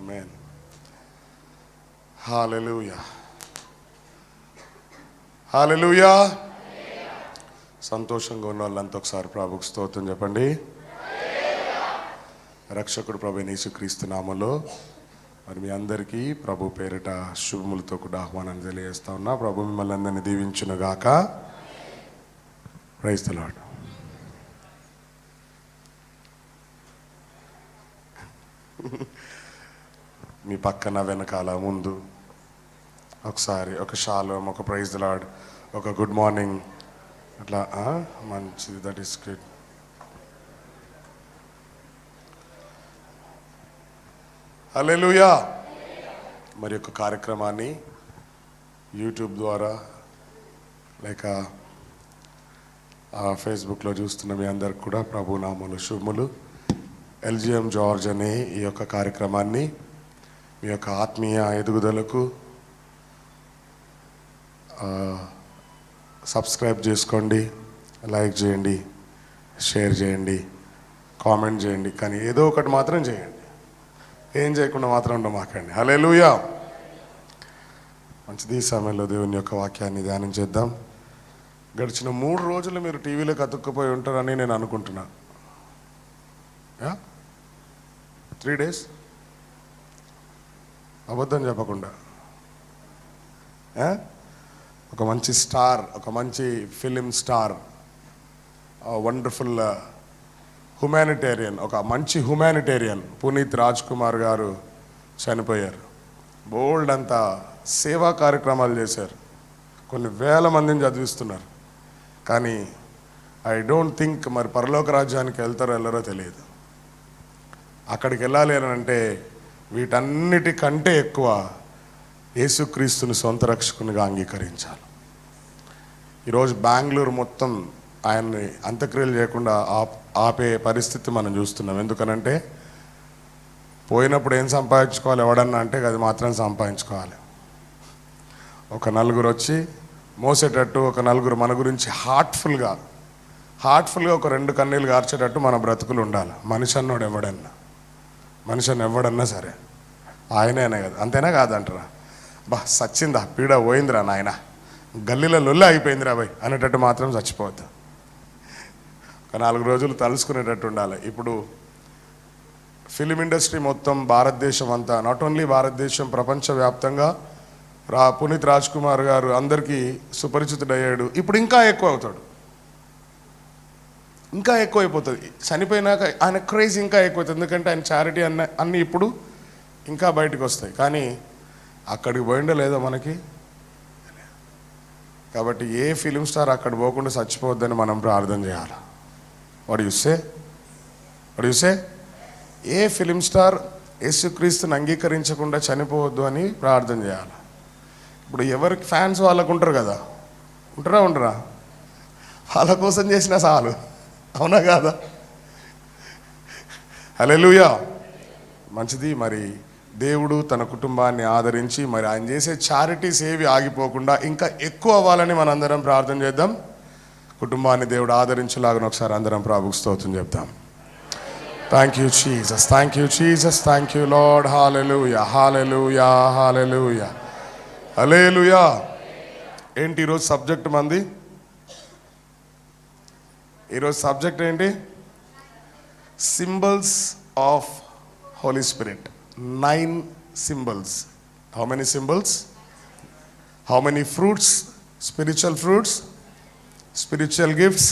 ఆమేన్. హల్లెలూయా, హల్లెలూయా. సంతోషంగా ఉన్న వాళ్ళంతా ఒకసారి ప్రభువుకు స్తోత్రం చెప్పండి. రక్షకుడు ప్రభు యేసుక్రీస్తు నామములో మరి మీ అందరికీ ప్రభు పేరిట శుభములతో కూడా ఆహ్వానాన్ని తెలియజేస్తా ఉన్నా. ప్రభు మిమ్మల్ని అందరినీ దీవించును గాక. Praise the lord. మీ పక్కన వెనకాల ముందు ఒకసారి ఒక షాలోమ్, ఒక ప్రైజ్ ది లార్డ్, ఒక గుడ్ మార్నింగ్, అట్లా మంచిది. That is great. హల్లెలూయా. మరి యొక్క కార్యక్రమాన్ని యూట్యూబ్ ద్వారా లేక ఫేస్బుక్లో చూస్తున్న మీ అందరికి కూడా ప్రభు నామములు శుభములు. ఎల్జిఎం జార్జ్ అనే ఈ యొక్క కార్యక్రమాన్ని మీ యొక్క ఆత్మీయ ఎదుగుదలకు సబ్స్క్రైబ్ చేసుకోండి, లైక్ చేయండి, షేర్ చేయండి, కామెంట్ చేయండి. కానీ ఏదో ఒకటి మాత్రం చేయండి, ఏం చేయకుండా మాత్రం ఉండమాకండి. హల్లెలూయా. మంచిది. ఈ సమయంలో దేవుని యొక్క వాక్యాన్ని ధ్యానం చేద్దాం. గడిచిన 3 రోజులు మీరు టీవీలోకి అతుక్కుపోయి ఉంటారని నేను అనుకుంటున్నా. 3 days అబద్ధం చెప్పకుండా. ఒక మంచి స్టార్, ఒక మంచి ఫిలిం స్టార్, వండర్ఫుల్ హ్యుమానిటేరియన్, ఒక మంచి హ్యుమానిటేరియన్ పునీత్ రాజ్ కుమార్ గారు చనిపోయారు. బోల్డ్ అంతా సేవా కార్యక్రమాలు చేశారు, కొన్ని వేల మందిని చదివిస్తున్నారు. కానీ ఐ డోంట్ థింక్ మరి పరలోక రాజ్యానికి వెళ్తారో వెళ్ళరో తెలియదు. అక్కడికి వెళ్ళాలి అని అంటే వీటన్నిటికంటే ఎక్కువ యేసుక్రీస్తుని సొంత రక్షకునిగా అంగీకరించాలి. ఈరోజు బెంగళూరు మొత్తం ఆయన్ని అంత్యక్రియలు చేయకుండా ఆపే పరిస్థితి మనం చూస్తున్నాం. ఎందుకనంటే పోయినప్పుడు ఏం సంపాదించుకోవాలి ఎవడన్నా అంటే అది మాత్రం సంపాదించుకోవాలి. ఒక నలుగురు వచ్చి మోసేటట్టు, ఒక నలుగురు మన గురించి హార్ట్ఫుల్గా ఒక 2 కన్నీళ్ళు గార్చేటట్టు మన బ్రతుకులు ఉండాలి. మనిషి అన్నోడు ఎవడన్నా సరే ఆయనే కదా, అంతేనా కాదంటారా? సచ్చిందా, పీడ పోయిందిరా నాయన, గల్లీలో లొల్లి అయిపోయిందిరా భయ్ అనేటట్టు మాత్రం చచ్చిపోవద్దు. ఒక 4 రోజులు తలుసుకునేటట్టు ఉండాలి. ఇప్పుడు ఫిలిం ఇండస్ట్రీ మొత్తం భారతదేశం అంతా, నాట్ ఓన్లీ భారతదేశం, ప్రపంచవ్యాప్తంగా పునీత్ రాజ్ కుమార్ గారు అందరికీ సుపరిచితుడయ్యాడు. ఇప్పుడు ఇంకా ఎక్కువ అవుతాడు, ఇంకా ఎక్కువైపోతుంది. చనిపోయినాక ఆయన క్రేజ్ ఇంకా ఎక్కువవుతుంది. ఎందుకంటే ఆయన చారిటీ అన్నీ ఇప్పుడు ఇంకా బయటకు వస్తాయి. కానీ అక్కడికి పోయిండో లేదో మనకి. కాబట్టి ఏ ఫిలిం స్టార్ అక్కడ పోకుండా చచ్చిపోవద్దని మనం ప్రార్థన చేయాలి. వాడు చూసే ఏ ఫిలిం స్టార్ యేసుక్రీస్తుని అంగీకరించకుండా చనిపోవద్దు అని ప్రార్థన చేయాలి. ఇప్పుడు ఎవరికి ఫ్యాన్స్ వాళ్ళకు ఉంటారు కదా, ఉండరా? వాళ్ళ కోసం చేసిన చాలు, అవునా కాదా? హల్లెలూయా. మంచిది. మరి దేవుడు తన కుటుంబాన్ని ఆదరించి మరి ఆయన చేసే చారిటీస్ ఏవి ఆగిపోకుండా ఇంకా ఎక్కువ అవ్వాలని మనందరం ప్రార్థన చేద్దాం. కుటుంబాన్ని దేవుడు ఆదరించేలాగా ఒకసారి అందరం ప్రభువుకు స్తోత్రం చెప్తాం. Thank you Jesus, thank you Jesus, thank you Lord. హల్లెలూయా, హల్లెలూయా, హల్లెలూయా, హల్లెలూయా. ఏంటి ఈరోజు సబ్జెక్ట్ మంది? ఈరోజు సబ్జెక్ట్ ఏంటి? Symbols of Holy Spirit. 9 symbols. How many symbols? How many fruits? Spiritual fruits, spiritual gifts.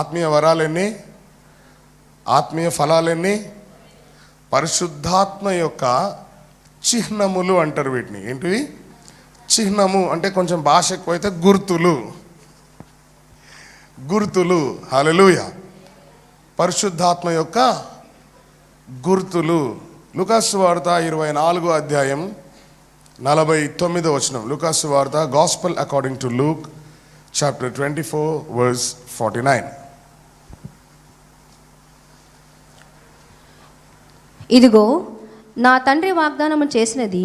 ఆత్మీయ వరాలెన్ని, ఆత్మీయ ఫలాలెన్ని? పరిశుద్ధాత్మ యొక్క చిహ్నములు అంటారు వీటిని. ఏంటివి? చిహ్నము అంటే కొంచెం భాష ఎక్కువైతే గుర్తులు. హల్లెలూయా. పరిశుద్ధాత్మ యొక్క గుర్తులు. లూకాసు వార్త 24వ అధ్యాయం 49వ వచనం. లూకాసు వార్త, gospel according to Luke, chapter 24 verse 49. ఇదిగో నా తండ్రి వాగ్దానము చేసినది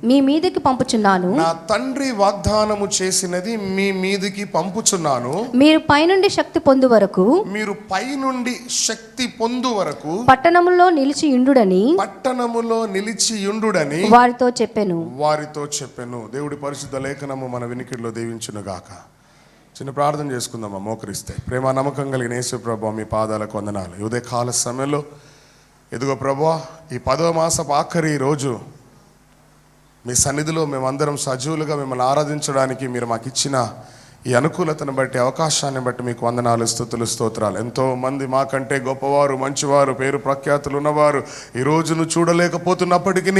మీ మీదకి పంపుచున్నాను. నా తండ్రి వాగ్దానము చేసినది మీ మీదకి పంపుచున్నాను. మీరు పైనుండి శక్తి పొందు వరకు, మీరు పైనుండి శక్తి పొందు వరకు పట్టణములో నిలిచి ఉండుడని పట్టణములో నిలిచి యుండుడని వారితో చెప్పెను. దేవుడి పరిశుద్ధ లేఖనము మన వినికిడిలో దీవించును గాక. చిన్న ప్రార్థన చేసుకుందామా మోకరిస్తే. ప్రేమ నమ్మకం కలిగిన యేసు ప్రభువా, మీ పాదాలకు వందనాలు. ఈ ఉదయకాల సమయంలో ఎదుగో ప్రభువా, ఈ 10వ మాసపు ఆఖరి రోజు మీ సన్నిధిలో మేమందరం సజీవులుగా మిమ్మల్ని ఆరాధించడానికి మీరు మాకు ఇచ్చిన ఈ అనుకూలతను బట్టి, అవకాశాన్ని బట్టి మీకు వందనాలు, స్తుతులు, స్తోత్రాలు. ఎంతో మంది మాకంటే గొప్పవారు, మంచివారు, పేరు ప్రఖ్యాతులు ఉన్నవారు ఈ రోజును చూడలేకపోతున్నప్పటికీ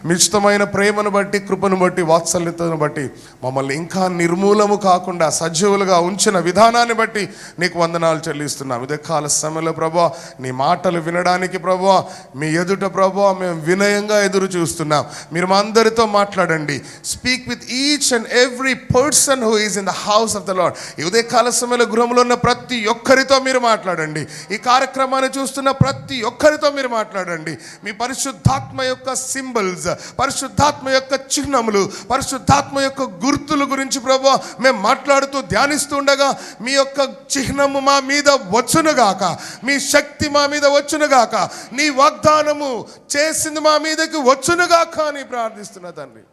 మీ ఇష్టమైన ప్రేమను బట్టి, కృపను బట్టి, వాత్సల్యతను బట్టి మమ్మల్ని ఇంకా నిర్మూలము కాకుండా సజీవులుగా ఉంచిన విధానాన్ని బట్టి నీకు వందనాలు చెల్లిస్తున్నాం. ఇదే కాల సమయంలో ప్రభువా, నీ మాటలు వినడానికి ప్రభువా, మీ ఎదుట ప్రభువా మేము వినయంగా ఎదురు చూస్తున్నాం. మీరు మా అందరితో మాట్లాడండి. Speak with each and every person who is in the house of the lord. ఈ ఉదయకాల సమయంలో గృహంలో ఉన్న ప్రతి ఒక్కరితో మీరు మాట్లాడండి. ఈ కార్యక్రమాన్ని చూస్తున్న ప్రతి ఒక్కరితో మీరు మాట్లాడండి. మీ పరిశుద్ధాత్మ యొక్క సింబల్స్, పరిశుద్ధాత్మ యొక్క చిహ్నములు, పరిశుద్ధాత్మ యొక్క గుర్తుల గురించి ప్రభువా మేము మాట్లాడుతూ ధ్యానిస్తూ ఉండగా మీ యొక్క చిహ్నము మా మీద వచ్చునుగాక, మీ శక్తి మా మీద వచ్చునుగాక, నీ వాగ్దానము చేసింది మా మీదకి వచ్చునుగాక అని ప్రార్థిస్తున్నా తండ్రి.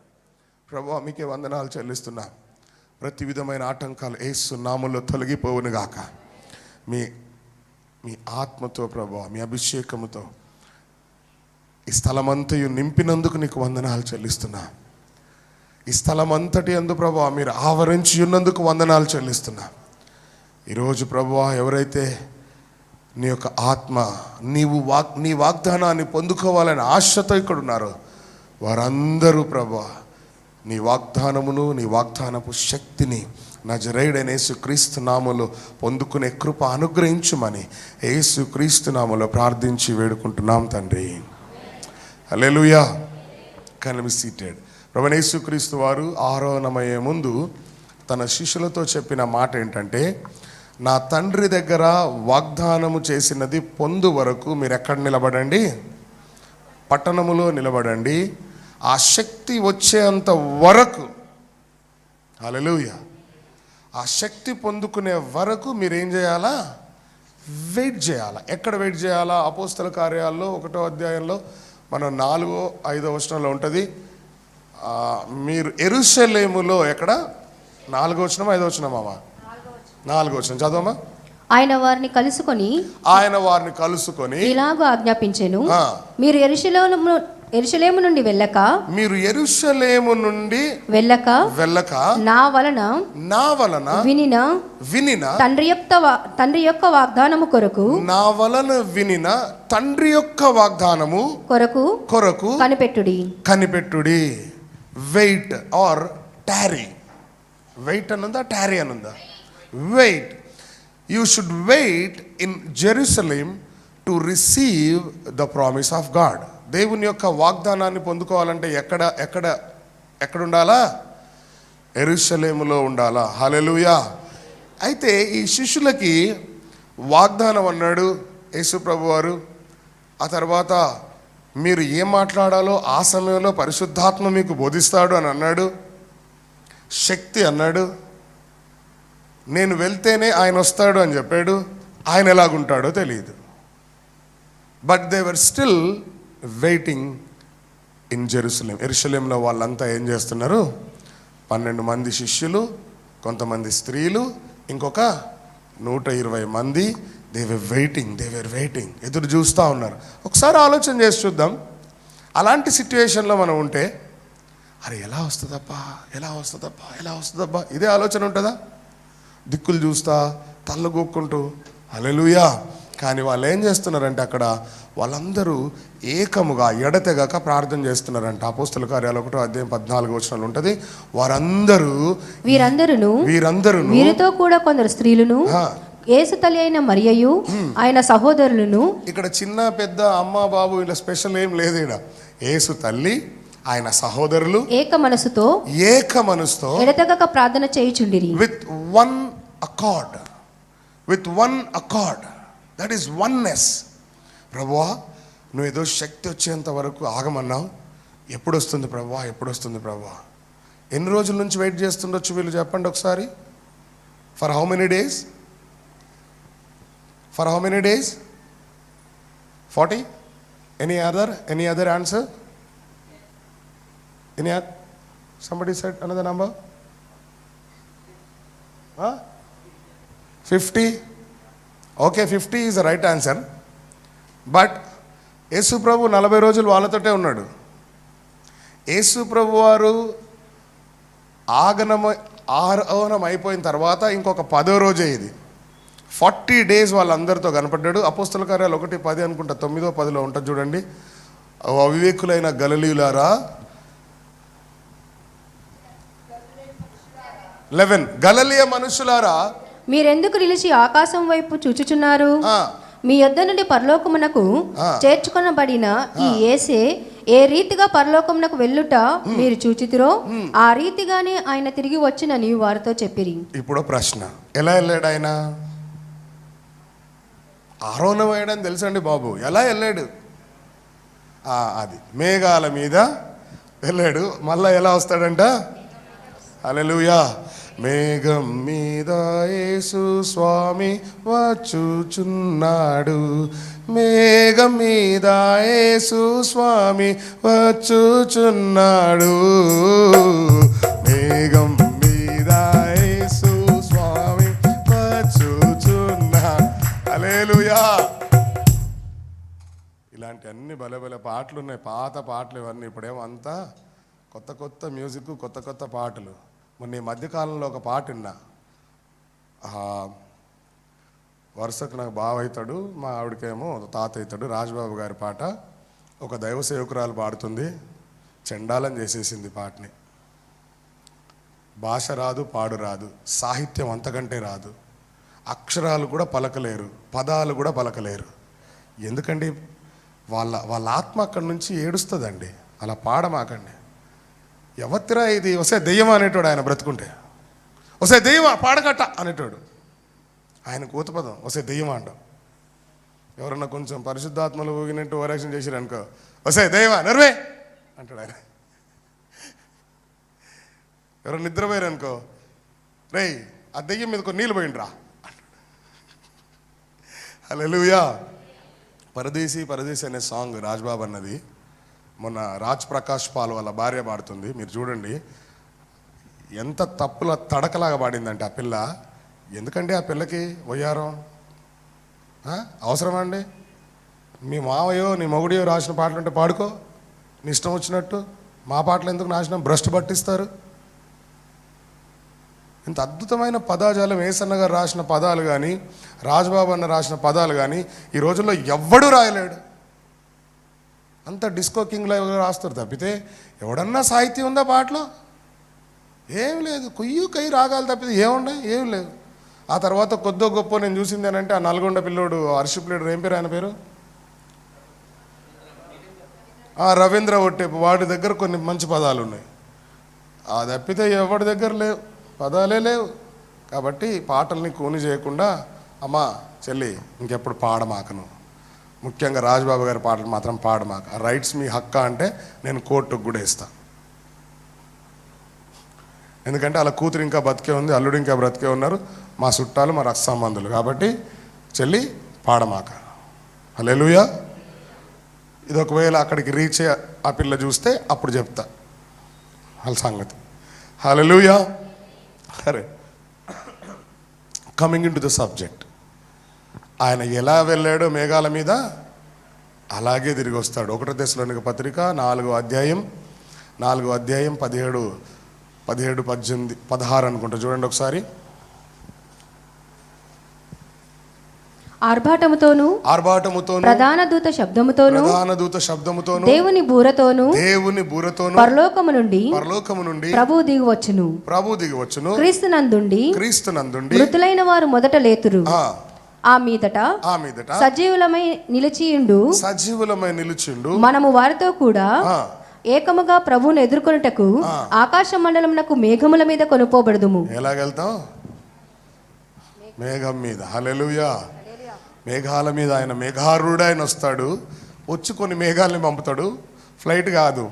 ప్రభువా మీకే వందనాలు చెల్లిస్తున్నా. ప్రతి విధమైన ఆటంకాలు యేసు నామములో తొలగిపోవును గాక. మీ ఆత్మతో ప్రభువా, మీ అభిషేకముతో ఈ స్థలమంతయు నింపినందుకు నీకు వందనాలు చెల్లిస్తున్నా. ఈ స్థలమంతటి అందు ప్రభువా మీరు ఆవరించి ఉన్నందుకు వందనాలు చెల్లిస్తున్నా. ఈరోజు ప్రభువా ఎవరైతే నీ యొక్క ఆత్మ నీ వాగ్దానాన్ని పొందుకోవాలని ఆశతో ఇక్కడ ఉన్నారో వారందరూ ప్రభువా నీ వాగ్దానమును, నీ వాగ్దానపు శక్తిని నజరేయుడైన యేసుక్రీస్తు నామములో పొందుకునే కృప అనుగ్రహించుమని యేసుక్రీస్తు నామములో ప్రార్థించి వేడుకుంటున్నాం తండ్రి. హల్లెలూయా. Can be seated. ప్రభువైన యేసుక్రీస్తు వారు ఆరోహణమయ్యే ముందు తన శిష్యులతో చెప్పిన మాట ఏంటంటే, నా తండ్రి దగ్గర వాగ్దానము చేసినది పొందు వరకు మీరు ఎక్కడ నిలబడండి? పట్టణములో నిలబడండి. ఆ శక్తి వచ్చేంత వరకు, హల్లెలూయా, ఆ శక్తి పొందుకునే వరకు మీరేం చేయాలా? వెయిట్ చేయాలా. ఎక్కడ వెయిట్ చేయాలా? అపోస్తల కార్యాల్లో 1వ అధ్యాయంలో మనం 4వ 5వ వచనంలో ఉంటుంది. మీరు యెరూషలేములో ఎక్కడ? 4వ వచనం 5వ వచనం మామ? 4వ వచనం చదవమా. ఆయన వారిని కలుసుకొని ఇలాగూ ఆజ్ఞాపించెను, మీరు యెరూషలేము నుండి వెళ్ళక నా వలన వినిన తండ్రి యొక్క వాగ్దానము కొరకు, నా వలన వినిన తండ్రి యొక్క వాగ్దానము కొరకు కనిపెట్టుడి. Wait or tarry. వెయిట్ అనుందా, టారీ అనుందా? Wait. You should wait in Jerusalem to receive the promise of God. దేవుని యొక్క వాగ్దానాన్ని పొందుకోవాలంటే ఎక్కడ ఉండాలా? యెరూషలేములో ఉండాలా. హల్లెలూయా. అయితే ఈ శిష్యులకి వాగ్దానం అన్నాడు యేసు ప్రభువారు. ఆ తర్వాత మీరు ఏం మాట్లాడాలో ఆ సమయంలో పరిశుద్ధాత్మ మీకు బోధిస్తాడు అని అన్నాడు. శక్తి అన్నాడు. నేను వెళ్తేనే ఆయన వస్తాడు అని చెప్పాడు. ఆయన ఎలాగుంటాడో తెలియదు. But they were still waiting in Jerusalem. యెరూషలేంలో వాళ్ళంతా ఏం చేస్తున్నారు? 12 మంది శిష్యులు, కొంతమంది స్త్రీలు, ఇంకొక 120 మంది. They were waiting. ఎదురు చూస్తూ ఉన్నారు. ఒకసారి ఆలోచన చేసి చూద్దాం. అలాంటి సిచ్యువేషన్లో మనం ఉంటే, అరే ఎలా వస్తుందబ్బా ఇదే ఆలోచన ఉంటుందా? దిక్కులు చూస్తా, తల్లగొక్కుంటూ హల్లెలూయా. కానీ వాళ్ళు ఏం చేస్తున్నారంటే అక్కడ వాళ్ళందరూ ఏకముగా ఎడతెగక ప్రార్థన చేస్తున్నారంట. అపోస్తల కార్యాలు 1వ అధ్యాయం 14వ వచనంలో ఉంటుంది. వీరందరూ వీరితో కూడా కొందరు స్త్రీలను, యేసు తల్లి అయిన మరియయు ఆయన సహోదరులను. ఇక్కడ చిన్న పెద్ద అమ్మ బాబు ఇలా స్పెషల్ ఏం లేదు. ఇక్కడ యేసు తల్లి, ఆయన సహోదరులు ఏక మనసుతో ఎడతెగక ప్రార్థన చేయుచుండిరి. With one accord. That is oneness. ప్రభువా నువ్వు ఏదో శక్తి వచ్చేంత వరకు ఆగమన్నావు. ఎప్పుడు వస్తుంది ప్రభువా, ఎప్పుడు వస్తుంది ప్రభువా? ఎన్ని రోజుల నుంచి వెయిట్ చేస్తుండొచ్చు వీళ్ళు, చెప్పండి ఒకసారి. For how many days? For how many days? 40? Any other answer? Somebody said another number? 50? Okay, 50 is the right answer. But యేసు ప్రభు 40 రోజులు వాళ్ళతోటే ఉన్నాడు. యేసు ప్రభు వారు ఆరోహణం అయిపోయిన తర్వాత ఇంకొక 10వ రోజే ఇది. 40 days వాళ్ళందరితో కనపడ్డాడు. అపోస్తల కార్యాలు 1:10 అనుకుంటా, 9-10 ఉంటుంది చూడండి. అవివేకులైన గలిలయులారా, 11 గలిలయ మనుషులారా, మీరెందుకు నిలిచి ఆకాశం వైపు చూచుచున్నారు? మీ యొద్ద నుండి పరలోకమునకు చేర్చుకొనబడిన ఈ యేసే ఏ రీతిగా పరలోకమునకు వెళ్ళుట మీరు చూచితిరో ఆ రీతిగానే ఆయన తిరిగి వచ్చినని వారితో చెప్పిరి. ఇప్పుడు ప్రశ్న, ఎలా వెళ్ళాడు ఆయన? ఆరోహణం అయ్యాడని తెలుసండి బాబు, ఎలా వెళ్ళాడు? అది మేఘాల మీద వెళ్ళాడు. మళ్ళా ఎలా వస్తాడంట? హల్లెలూయా. మేఘం మీద యేసు స్వామి వచ్చుచున్నాడు, మేఘం మీద యేసు స్వామి వచ్చుచున్నాడు, మేఘం మీద యేసు స్వామి వచ్చుచున్నాడు. హల్లెలూయా. ఇలాంటి అన్ని భలే పాటలు ఉన్నాయి, పాత పాటలు ఇవన్నీ. ఇప్పుడేమో అంతా కొత్త కొత్త మ్యూజిక్, కొత్త కొత్త పాటలు. మొన్న ఈ మధ్యకాలంలో ఒక పాట విన్నా, వరుసకు నాకు బావ అవుతాడు, మా ఆవిడకేమో తాత అవుతాడు, రాజబాబు గారి పాట. ఒక దైవ సేవకురాలు పాడుతుంది, చెండాలం చేసేసింది పాటని. భాష రాదు, పాడు రాదు, సాహిత్యం అంతకంటే రాదు, అక్షరాలు కూడా పలకలేరు, పదాలు కూడా పలకలేరు. ఎందుకండి? వాళ్ళ ఆత్మ అక్కడి నుంచి ఏడుస్తుందండి. అలా పాడమాకండి. ఎవత్తిరా ఇది? వసే దెయ్యమా అనేటోడు ఆయన బ్రతుకుంటే. వసే దెయ్యమా పాడకట్ట అనేటోడు. ఆయన కూతపదం వసే దెయ్యమా అంటాం. ఎవరన్నా కొంచెం పరిశుద్ధాత్మలు ఊగినట్టు ఓరాక్షన్ చేసిరు అనుకో, వసే దెయ్యమా నర్వే అంటాడు ఆయన. ఎవరు నిద్రపోయారు అనుకో, రేయ్ ఆ దెయ్యం మీద కొన్ని నీళ్ళు పోయిండ్రా అంటాడు. హల్లెలూయా. పరదేశీ పరదేశీ అనే సాంగ్ రాజ్బాబు అన్నది. మొన్న రాజ్ ప్రకాష్ పాల్ వాళ్ళ భార్య పాడుతుంది, మీరు చూడండి. ఎంత తప్పుల తడకలాగా పాడిందంటే ఆ పిల్ల. ఎందుకండి ఆ పిల్లకి వయ్యారం? అవసరమా అండి? మీ మావయ్యో నీ మొగుడియో రాసిన పాటలు ఉంటే పాడుకో, నీ ఇష్టం వచ్చినట్టు. మా పాటలు ఎందుకు నాశనం? భ్రష్టు పట్టిస్తారు. ఇంత అద్భుతమైన పదాజాలం ఏసన్న గారు రాసిన పదాలు కానీ, రాజ్బాబు అన్న రాసిన పదాలు కానీ ఈ రోజుల్లో ఎవ్వడూ రాయలేడు. అంత డిస్కో కింగ్లో రాస్తారు తప్పితే ఎవడన్నా సాహిత్యం ఉందా పాటలో? ఏం లేదు. కొయ్యి కై రాగాలు తప్పితే ఏమున్నాయి? ఏం లేదు. ఆ తర్వాత కొద్దో గొప్ప నేను చూసింది అని అంటే, ఆ నల్గొండ పిల్లోడు హర్షిప్ లీడర్, ఏం పేరు ఆయన పేరు? రవీంద్ర ఒట్టేపు. వాడి దగ్గర కొన్ని మంచి పదాలు ఉన్నాయి. ఆ తప్పితే ఎవడి దగ్గర లేవు, పదాలే లేవు. కాబట్టి పాటల్ని కూని చేయకుండా, అమ్మా చెల్లి ఇంకెప్పుడు పాడమాకను, ముఖ్యంగా రాజ్బాబు గారి పాటలు మాత్రం పాడమాక. రైట్స్ మీ హక్కా అంటే నేను కోర్టుకు కూడా ఇస్తాను. ఎందుకంటే అలా కూతురు ఇంకా బతికే ఉంది, అల్లుడు ఇంకా బ్రతికే ఉన్నారు, మా చుట్టాలు, మా రక్త సంబంధులు. కాబట్టి చెల్లి పాడమాక. హల్లెలూయా. ఇది ఒకవేళ అక్కడికి రీచ్ ఆ పిల్ల చూస్తే అప్పుడు చెప్తా వాళ్ళ సంగతి. హల్లెలూయా. సరే, coming in to the subject. ఆయన ఎలా వెళ్ళాడో మేఘాల మీద అలాగే తిరిగి వస్తాడు. 1 దశలోనిక పత్రిక 4వ అధ్యాయం 17, 18, 16 అనుకుంటా. చూడండి ఒకసారి. ఆర్భాటముతోను ప్రధాన దూత శబ్దముతోను దేవుని బూరతోను పరలోకము నుండి ప్రభువు దిగివచ్చును. క్రీస్తునందుండి మృతులైన వారు మొదట లేతురు. ఆ మీదట సజీవులమై నిలిచియుండు మనము వారితో కూడా ఏకముగా ప్రభువును ఎదుర్కొనుటకు ఆకాశ మండలమునకు మేఘముల మీద కొనుపోబడదుము. ఎలాగెళ్తాం? మేఘం మీద. హల్లెలూయా. మేఘాల మీద ఆయన మేఘారుడు ఆయన వస్తాడు. వచ్చి కొన్ని మేఘాలని పంపుతాడు. ఫ్లైట్ కాదు,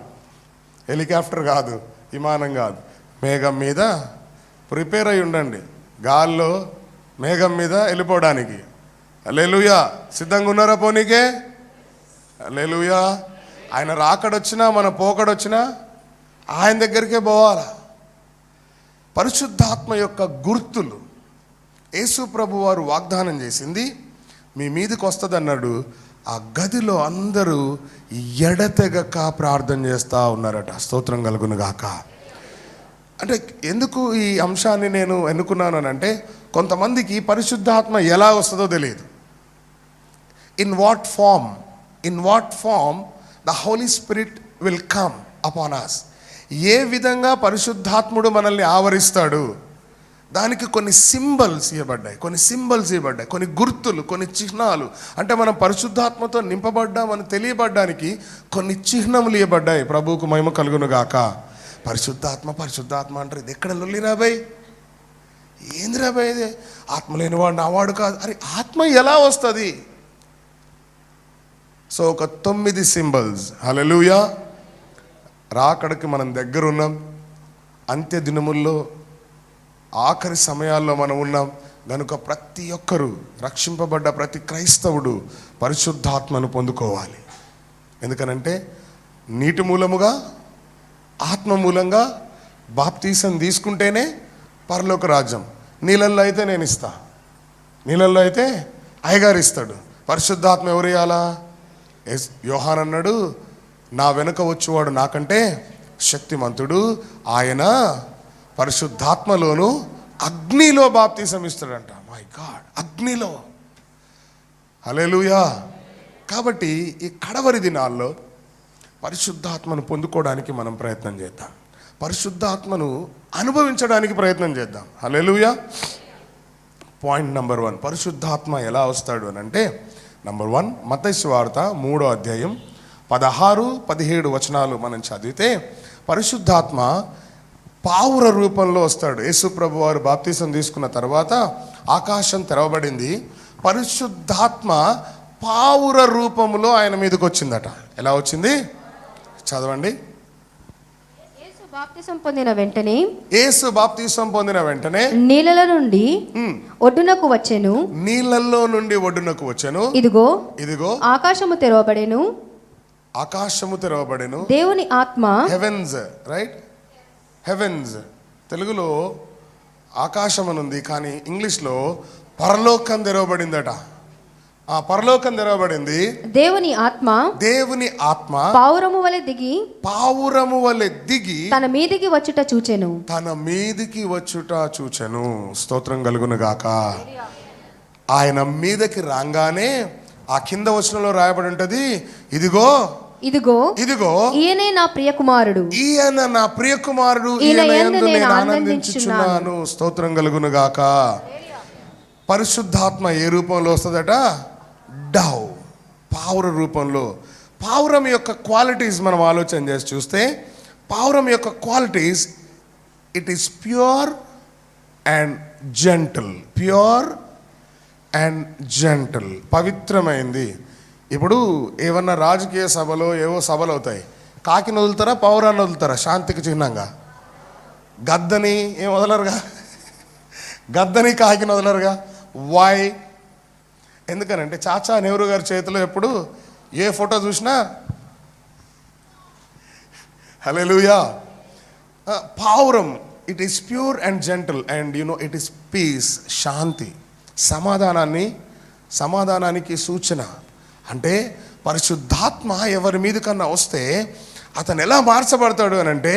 హెలికాప్టర్ కాదు, విమానం కాదు, మేఘం మీద ప్రిపేర్ అయి ఉండండి, గాల్లో మేఘం మీద వెళ్ళిపోవడానికి. హల్లెలూయా. సిద్ధంగా ఉన్నారా పోనీకే? హల్లెలూయా. ఆయన రాకడొచ్చినా మన పోకడొచ్చినా ఆయన దగ్గరికే పోవాలా. పరిశుద్ధాత్మ యొక్క గుర్తులు యేసు ప్రభు వారు వాగ్దానం చేసింది మీ మీదకి వస్తుంది అన్నాడు. ఆ గదిలో అందరూ ఎడతెగక ప్రార్థన చేస్తూ ఉన్నారట. స్తోత్రం కలుగును గాక. అంటే ఎందుకు ఈ అంశాన్ని నేను ఎన్నుకున్నాను అంటే, కొంతమందికి పరిశుద్ధాత్మ ఎలా వస్తుందో తెలియదు. In what form the Holy Spirit will come upon us. ఏ విధంగా పరిశుద్ధాత్ముడు మనల్ని ఆవరిస్తాడు, దానికి కొన్ని సింబల్స్ ఇవ్వబడ్డాయి, కొన్ని గుర్తులు, కొన్ని చిహ్నాలు. అంటే మనం పరిశుద్ధాత్మతో నింపబడ్డామని తెలియబడ్డానికి కొన్ని చిహ్నములు ఇవ్వబడ్డాయి. ప్రభువుకు మహిమ కలుగును గాక. పరిశుద్ధాత్మ అంటారు. ఇది ఎక్కడ లొల్లి రాబాయ్, ఏంది రాబాయ్, ఇది ఆత్మ లేనివాడు నావాడు కాదు. అరే ఆత్మ ఎలా వస్తుంది? సో ఒక 9 సింబల్స్. హల్లెలూయా. రాకడికి మనం దగ్గర ఉన్నాం. అంత్య దినముల్లో ఆఖరి సమయాల్లో మనం ఉన్నాం కనుక ప్రతి ఒక్కరూ, రక్షింపబడ్డ ప్రతి క్రైస్తవుడు పరిశుద్ధాత్మను పొందుకోవాలి. ఎందుకనంటే నీటి మూలముగా, ఆత్మ మూలంగా బాప్తీసం తీసుకుంటేనే పరలోక రాజ్యం. నీళ్ళల్లో అయితే నేను ఇస్తా, నీళ్ళల్లో అయితే అయ్యగారు ఇస్తాడు. పరిశుద్ధాత్మ ఎవరు ఇవ్వాలా? యోహాన్ అన్నాడు, నా వెనుక వచ్చేవాడు నాకంటే శక్తిమంతుడు, ఆయన పరిశుద్ధాత్మలోను అగ్నిలో బాప్తీసం ఇస్తాడంట. మై గాడ్, అగ్నిలో. హల్లెలూయా. కాబట్టి ఈ కడవరి దినాల్లో పరిశుద్ధాత్మను పొందుకోవడానికి మనం ప్రయత్నం చేద్దాం, పరిశుద్ధాత్మను అనుభవించడానికి ప్రయత్నం చేద్దాం. హల్లెలూయా. పాయింట్ నెంబర్ 1, పరిశుద్ధాత్మ ఎలా వస్తాడు అని అంటే, నెంబర్ 1 మత్తయి సువార్త 3వ అధ్యాయం 16-17 వచనాలు మనం చదివితే, పరిశుద్ధాత్మ పావుర రూపంలో వస్తాడు. యేసు ప్రభు వారు బాప్తీసం తీసుకున్న తర్వాత ఆకాశం తెరవబడింది. పరిశుద్ధాత్మ పావుర రూపంలో ఆయన మీదకి వచ్చిందట. ఎలా వచ్చింది చదవండి. యేసు బాప్తీసం పొందిన వెంటనే నీళ్ళలో నుండి ఒడ్డునకు వచ్చెను. నీళ్ళల్లో నుండి ఒడ్డునకు వచ్చెను. ఇదిగో ఆకాశము తెరవబడెను. దేవుని ఆత్మ, హెవెన్స్, రైట్, హెవెన్స్. తెలుగులో ఆకాశం అని ఉంది, కానీ ఇంగ్లీష్లో పరలోకం తెరవబడిందట. ఆ పరలోకం తెరవబడింది. దేవుని ఆత్మ పావురము వలె దిగి తన మీదికి వచ్చుట చూచెను. స్తోత్రం కలుగును గాక. ఆయన మీదకి రాగానే ఆ కింద వచనంలో రాయబడి ఉంటది, ఇదిగో ఈయన నా ప్రియ కుమారుడు, ఈయన యందు నేను ఆనందించుచున్నాను. స్తోత్రం కలుగును గాక. పరిశుద్ధాత్మ ఏ రూపంలో వస్తుందట? డవ్, పావుర రూపంలో. పావురం యొక్క క్వాలిటీస్ మనం ఆలోచన చేసి చూస్తే, పావురం యొక్క qualities, it is pure and gentle, పవిత్రమైంది. ఇప్పుడు ఏమన్నా రాజకీయ సభలో ఏవో సభలు అవుతాయి, కాకిని వదులుతారా, పావురాన్ని వదులుతారా? శాంతికి చిహ్నంగా. గద్దని ఏం వదలరుగా, గద్దని కాకిని వదలరుగా. వై? ఎందుకనంటే చాచా నెహ్రూ గారి చేతిలో ఎప్పుడు ఏ ఫోటో చూసినా హల్లెలూయా. పావురం, it is pure and gentle and it is peace, శాంతి, సమాధానానికి సూచన. అంటే పరిశుద్ధాత్మ ఎవరి మీద కన్నా వస్తే అతను ఎలా మార్చబడతాడు అని అంటే,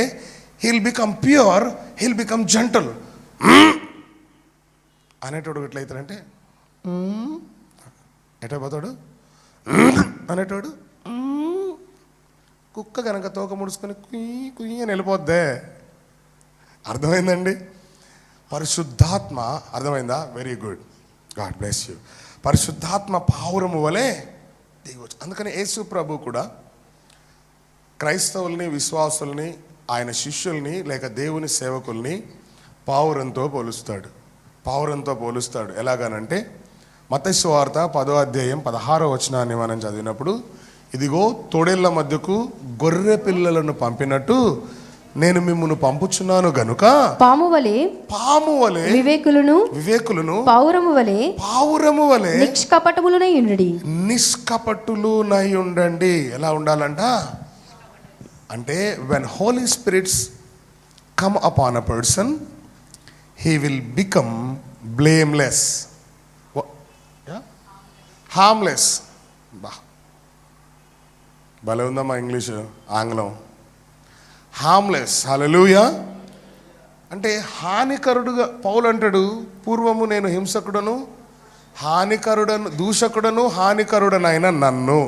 heal become pure, heal become gentle. అనేటోడు ఎట్లయితాడంటే ఎటైపోతాడు అనేటోడు. కుక్క కనుక తోక ముడుచుకొని కుయ్యి కుయ్యి అని వెళ్ళిపోద్దే. అర్థమైందండి? పరిశుద్ధాత్మ అర్థమైందా? Very good, God bless you. పరిశుద్ధాత్మ పావురము వలె దిగవచ్చు. అందుకని యేసు ప్రభు కూడా క్రైస్తవుల్ని, విశ్వాసుల్ని, ఆయన శిష్యుల్ని లేక దేవుని సేవకుల్ని పావురంతో పోలుస్తాడు. ఎలాగనంటే మత్తయి సువార్త 10వ అధ్యాయం 16వ వచనాన్ని మనం చదివినప్పుడు, ఇదిగో తోడేళ్ల మధ్యకు గొర్రె పిల్లలను పంపినట్టు నేను మిమ్మును పంపుచున్నాను గనుక పాము వలె వివేకులను పావురము వలె నిష్కపటులునై ఉండండి. ఎలా ఉండాలంట అంటే when Holy Spirits come upon a person, he will become blameless, harmless. భలే ఉందమ్మా ఇంగ్లీష్ ఆంగ్లం. హార్మ్లెస్. హల్లెలూయా. అంటే హానికరుడుగా పౌలు అంటాడు, పూర్వము నేను హింసకుడను దూషకుడను హానికరుడనైన నన్ను.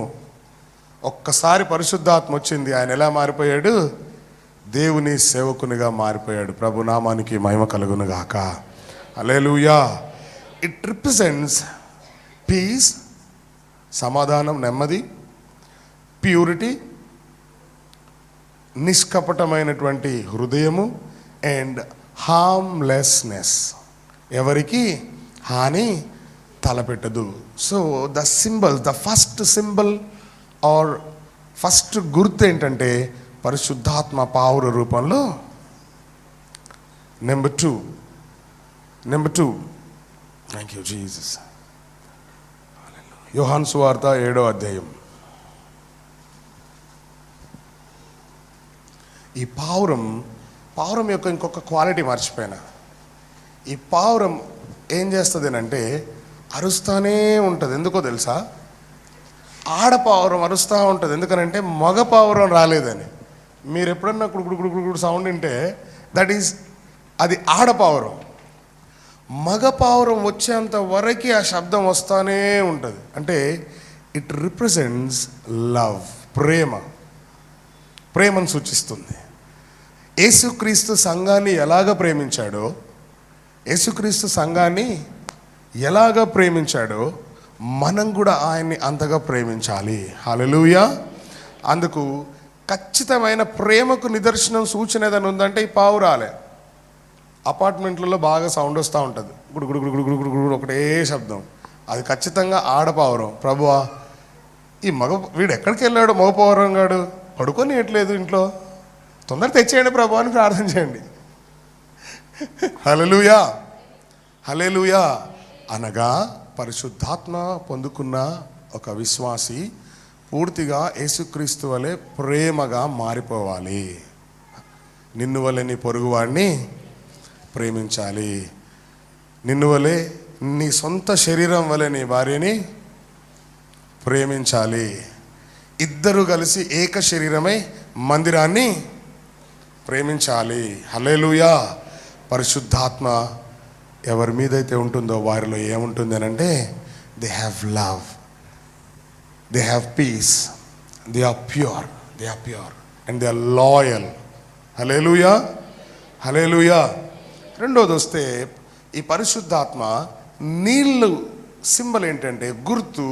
ఒక్కసారి పరిశుద్ధాత్మ వచ్చింది, ఆయన ఎలా మారిపోయాడు? దేవుని సేవకునిగా మారిపోయాడు. ప్రభు నామానికి మహిమ కలుగును గాక. హల్లెలూయా. ఇట్ రిప్రజెంట్స్ పీస్, సమాధానం, నెమ్మది, ప్యూరిటీ, నిష్కపటమైనటువంటి హృదయము అండ్ హార్మ్లెస్నెస్. ఎవరికి హాని తలపెట్టదు. So the first symbol or first గుర్తు ఏంటంటే పరిశుద్ధాత్మ పావుర రూపంలో. Number two thank you Jesus. యోహాను సువార్త 7వ అధ్యాయం. ఈ పావురం యొక్క ఇంకొక క్వాలిటీ మర్చిపోయినా. ఈ పావురం ఏం చేస్తుంది అంటే అరుస్తూనే ఉంటుంది. ఎందుకో తెలుసా? ఆడపావురం అరుస్తూ ఉంటుంది. ఎందుకనంటే మగ పావురం రాలేదని. మీరు ఎప్పుడన్నా కుడుకుడు సౌండ్ వింటే అది ఆడపావురం. మగ పావురం వచ్చేంత వరకు ఆ శబ్దం వస్తూనే ఉంటుంది. అంటే ఇట్ రిప్రజెంట్స్ లవ్, ప్రేమను సూచిస్తుంది. యేసుక్రీస్తు సంఘాన్ని ఎలాగ ప్రేమించాడో మనం కూడా ఆయన్ని అంతగా ప్రేమించాలి. హల్లెలూయా. అందుకు ఖచ్చితమైన ప్రేమకు నిదర్శనం, సూచన ఏదైనా ఉందంటే ఈ పావురాలే. అపార్ట్మెంట్లలో బాగా సౌండ్ వస్తూ ఉంటుంది, గుడు ఒకటే శబ్దం. అది ఖచ్చితంగా ఆడపావురం. ప్రభువా, ఈ వీడు ఎక్కడికి వెళ్ళాడు? మగ పావురం గాడు పడుకొని ఎట్లేదు ఇంట్లో, తొందర తెచ్చేయండి ప్రభు అని ప్రార్థన చేయండి. హల్లెలూయా. హల్లెలూయా. అనగా పరిశుద్ధాత్మ పొందుకున్న ఒక విశ్వాసి పూర్తిగా యేసుక్రీస్తు వలె ప్రేమగా మారిపోవాలి. నిన్ను వలె నీ పొరుగువాడిని ప్రేమించాలి. నిన్ను వలె నీ సొంత శరీరం వలె నీ భార్యని ప్రేమించాలి. ఇద్దరు కలిసి ఏక శరీరమై మందిరాన్ని ప్రేమించాలి. హల్లెలూయా. పరిశుద్ధాత్మ ఎవరి మీదైతే ఉంటుందో వారిలో ఏముంటుంది అని అంటే they have love, they have peace, they are pure and they are loyal. హల్లెలూయా. హల్లెలూయా. రెండోది వస్తే ఈ పరిశుద్ధాత్మ నీళ్ళు సింబల్ ఏంటంటే గుర్తు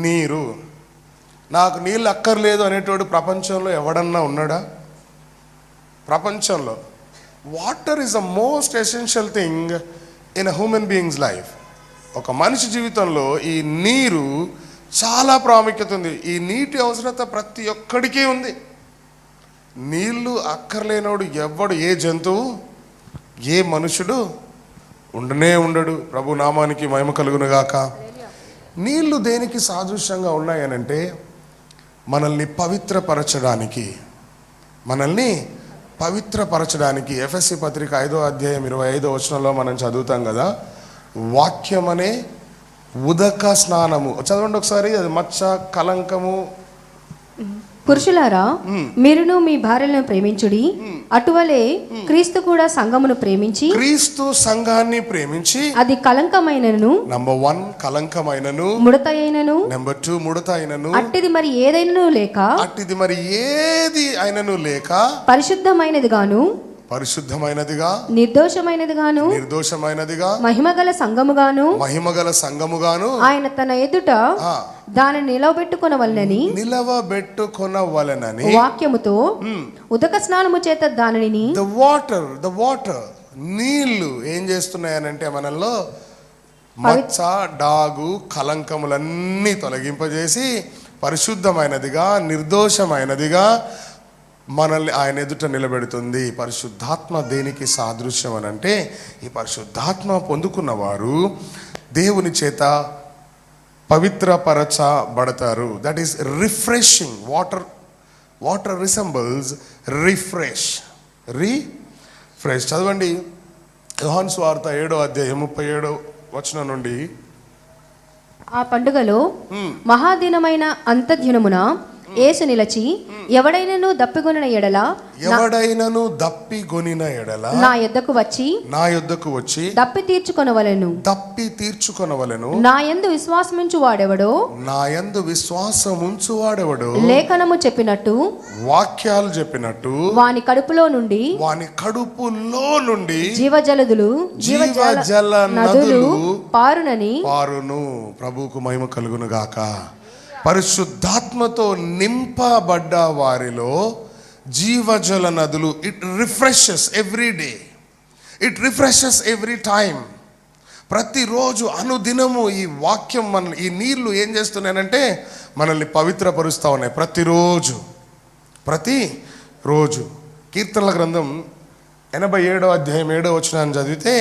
నీరు. నాకు నీళ్ళు అక్కర్లేదు అనేటోడు ప్రపంచంలో ఎవడన్నా ఉన్నాడా? ప్రపంచంలో water is the most essential thing in a human beings life. ఒక మనిషి జీవితంలో ఈ నీరు చాలా ప్రాముఖ్యత ఉంది. ఈ నీటి అవసరత ప్రతి ఒక్కడికి ఉంది. నీళ్ళు అక్కర్లేనోడు ఎవడు, ఏ జంతువు, ఏ మనుషుడు ఉండడు. ప్రభు నామానికి మహిమ కలుగును గాక. నీళ్లు దేనికి సాదృశ్యంగా ఉన్నాయనంటే మనల్ని పవిత్రపరచడానికి. ఎఫెసీ పత్రిక 5వ అధ్యాయం 25వ వచనంలో మనం చదువుతాం కదా, వాక్యం అనే ఉదక స్నానము. చదవండి ఒకసారి. అది మచ్చ, కలంకము. పురుషులారా, మీరును మీ భార్యలను ప్రేమించుడి. అటువలే క్రీస్తు కూడా సంఘమును ప్రేమించి, క్రీస్తు సంఘాన్ని ప్రేమించి, అది కలంకమైనను, నంబర్ 1 కలంకమైనను, ముడత అయినను, నంబర్ 2 ముడత అయినను, అట్టిది మరి ఏది అయినను లేక పరిశుద్ధమైనదిగా నిర్దోషమైనదిగా మహిమగల సంఘముగాను ఆయన తన ఎదుట దానిని నిలవబెట్టుకొనవలెనని వాక్యముతో ఉదక స్నానము చేత దానిని. ద వాటర్ నీళ్లు ఏం చేస్తున్నాయనంటే మనల్లో మచ్చ, డాగు, కలంకములన్నీ తొలగింపజేసి పరిశుద్ధమైనదిగా, నిర్దోషమైనదిగా మనల్ని ఆయన ఎదుట నిలబెడుతుంది. పరిశుద్ధాత్మ దేనికి సాదృశ్యం అని అంటే, ఈ పరిశుద్ధాత్మ పొందుకున్నవారు దేవుని చేత పవిత్రపరచబడతారు. That is refreshing. Water resembles refresh. చదవండి యోహాను సువార్త 7వ అధ్యాయం 37వ వచనం నుండి. ఆ పండుగలో మహాదినమైన అంతదినమున యేసు నిలచి ఎవడైనను దప్పిగొనిన ఎడల నా యొద్దకు వచ్చి దప్పి తీర్చుకొనవలెను. నా యందు విశ్వాసముంచువాడెవడో లేఖనము చెప్పినట్టు, వాక్యాలు చెప్పినట్టు వాని కడుపులో నుండి జీవజల నదులు పారును. ప్రభువుకు మహిమ కలుగును గాక. పరిశుద్ధాత్మతో నింపబడ్డ వారిలో జీవజల నదులు. It refreshes every day, it refreshes every time. ప్రతిరోజు అనుదినము ఈ వాక్యం ఈ నీళ్లు ఏం చేస్తున్నాయంటే మనల్ని పవిత్రపరుస్తూ ఉన్నాయి. ప్రతిరోజు కీర్తనల గ్రంథం 87వ అధ్యాయం 7వ వచనాన్ని చదివితే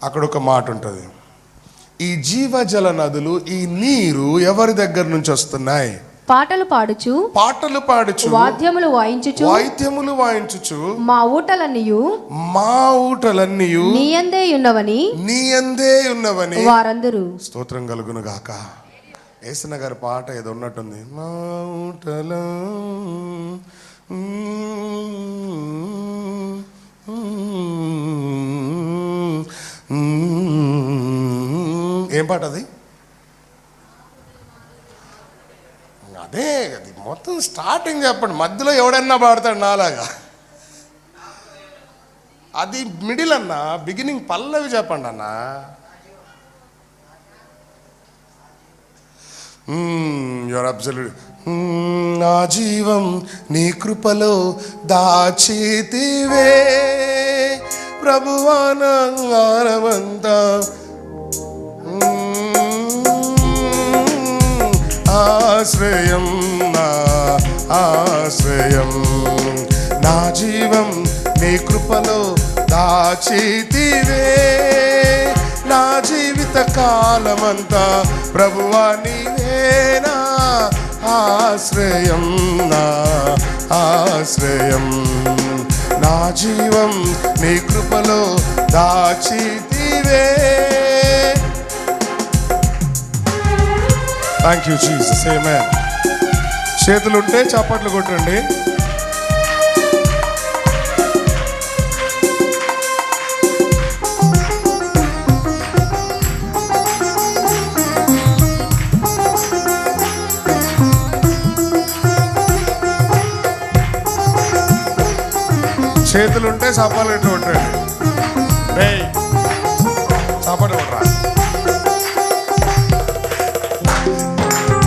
అక్కడ ఒక మాట ఉంటుంది. ఈ జీవజల నదులు, ఈ నీరు ఎవరి దగ్గర నుంచి వస్తున్నాయి? పాటలు పాడుచు వాద్యములు వాయించుచు మా ఊటలన్నీయు నీయందే ఉన్నవని వారందరూ. స్తోత్రం కలుగును గాక. యేసన్న గారి పాట ఏదో ఉన్నట్టుంది. మా ఊటల ఏం పాట అది? అదే అది మొత్తం స్టార్టింగ్ చెప్పండి. మధ్యలో ఎవడన్నా పాడతాడు నాలాగా. అది మిడిల్ అన్నా, బిగినింగ్ పల్లవి చెప్పండి అన్నా. Your absolute. నా జీవం నీ కృపలో దాచితివే ప్రభువా, నా ఆరమంతా ఆశ్రయం, నా ఆశ్రయం. నా జీవం నీ కృపలో దాచితివే, నా జీవిత కాలమంతా ప్రభువా నీవేనా ఆశ్రయం, నా ఆశ్రయం. నా జీవం నీ కృపలో దాచితివే. Thank you Jesus. ఆమేన్. చేతులుంటే చప్పట్లు కొట్టండి. చేతులుంటే చప్పట్లు కొట్టండి. చప్పట్లు కొట్టరా.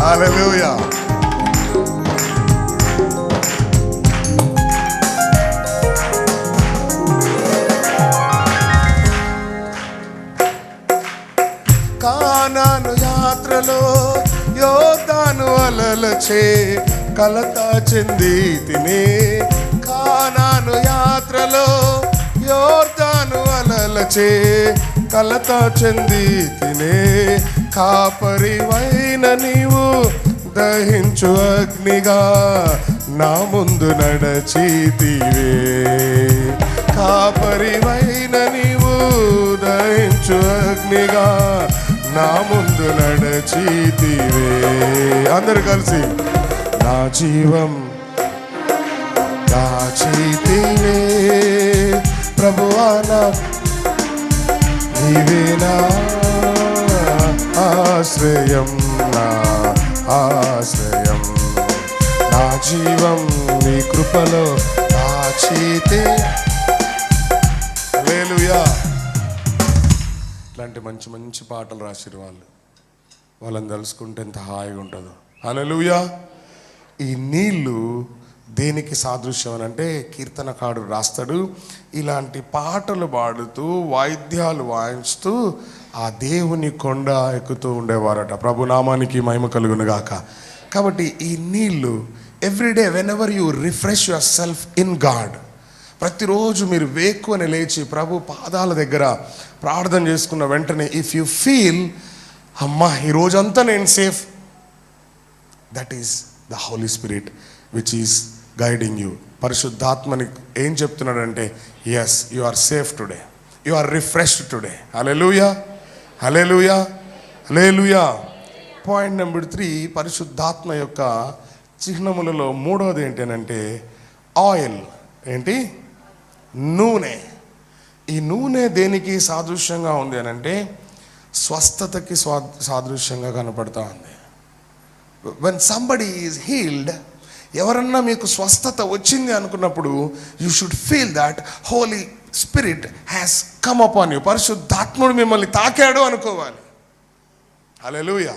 హల్లెలూయా. కానాను యాత్రలో యోర్దాను అలలచే కలత చెంది తినే. కానాను యాత్రలో యోర్దాను అలలచే కలత చెంది తినే. కాపరివైన నీవు దహించు అగ్నిగా నా ముందు నడచితివే. కాపరివైన నీవు దహించు అగ్నిగా నా ముందు నడచితివే. అందరు కలిసి నా జీవం దాచితివే ప్రభువా, నీవేనా ఆశ్రయం, నా ఆశ్రయం. నా జీవం నీ కృపలో దాచితే. హల్లెలూయా. ఇట్లాంటి మంచి మంచి పాటలు రాసిరు వాళ్ళని తలుసుకుంటే ఎంత హాయిగా ఉంటుందో. హల్లెలూయా. ఈ నీళ్ళు దేనికి సాదృశ్యం అని అంటే, కీర్తనకారుడు రాస్తాడు, ఇలాంటి పాటలు పాడుతూ వాయిద్యాలు వాయిస్తూ ఆ దేవుని కొండ ఎక్కుతూ ఉండేవారట. ప్రభునామానికి మహిమ కలుగును గాక. కాబట్టి ఈ నీళ్ళు everyday whenever you refresh your self in God, ప్రతిరోజు మీరు వేక్కువని లేచి ప్రభు పాదాల దగ్గర ప్రార్థన చేసుకున్న వెంటనే ఇఫ్ యు ఫీల్ అమ్మా ఈ రోజంతా నేను safe, that is the Holy Spirit which is guiding you. పరిశుద్ధాత్మని ఏం చెప్తున్నాడంటే yes you are safe today, you are refreshed today. Hallelujah, hallelujah, hallelujah. Point number 3, పరిశుద్ధాత్మ యొక్క చిహ్నములలో మూడవది ఏంటంటే ఆయిల్. ఏంటి? నూనె. ఈ నూనె దేనికి సాదృశ్యంగా ఉంది అని అంటే స్వస్థతకి సాదృశ్యంగా కనపడతా ఉంది. వెన్ సంబడి ఈజ్ హీల్డ్, ఎవరన్నా మీకు స్వస్థత వచ్చింది అనుకున్నప్పుడు you should feel that Holy Spirit has come upon you. పరిశుద్ధాత్ముడు మిమ్మల్ని తాకాడు అనుకోవాలి. హల్లెలూయా.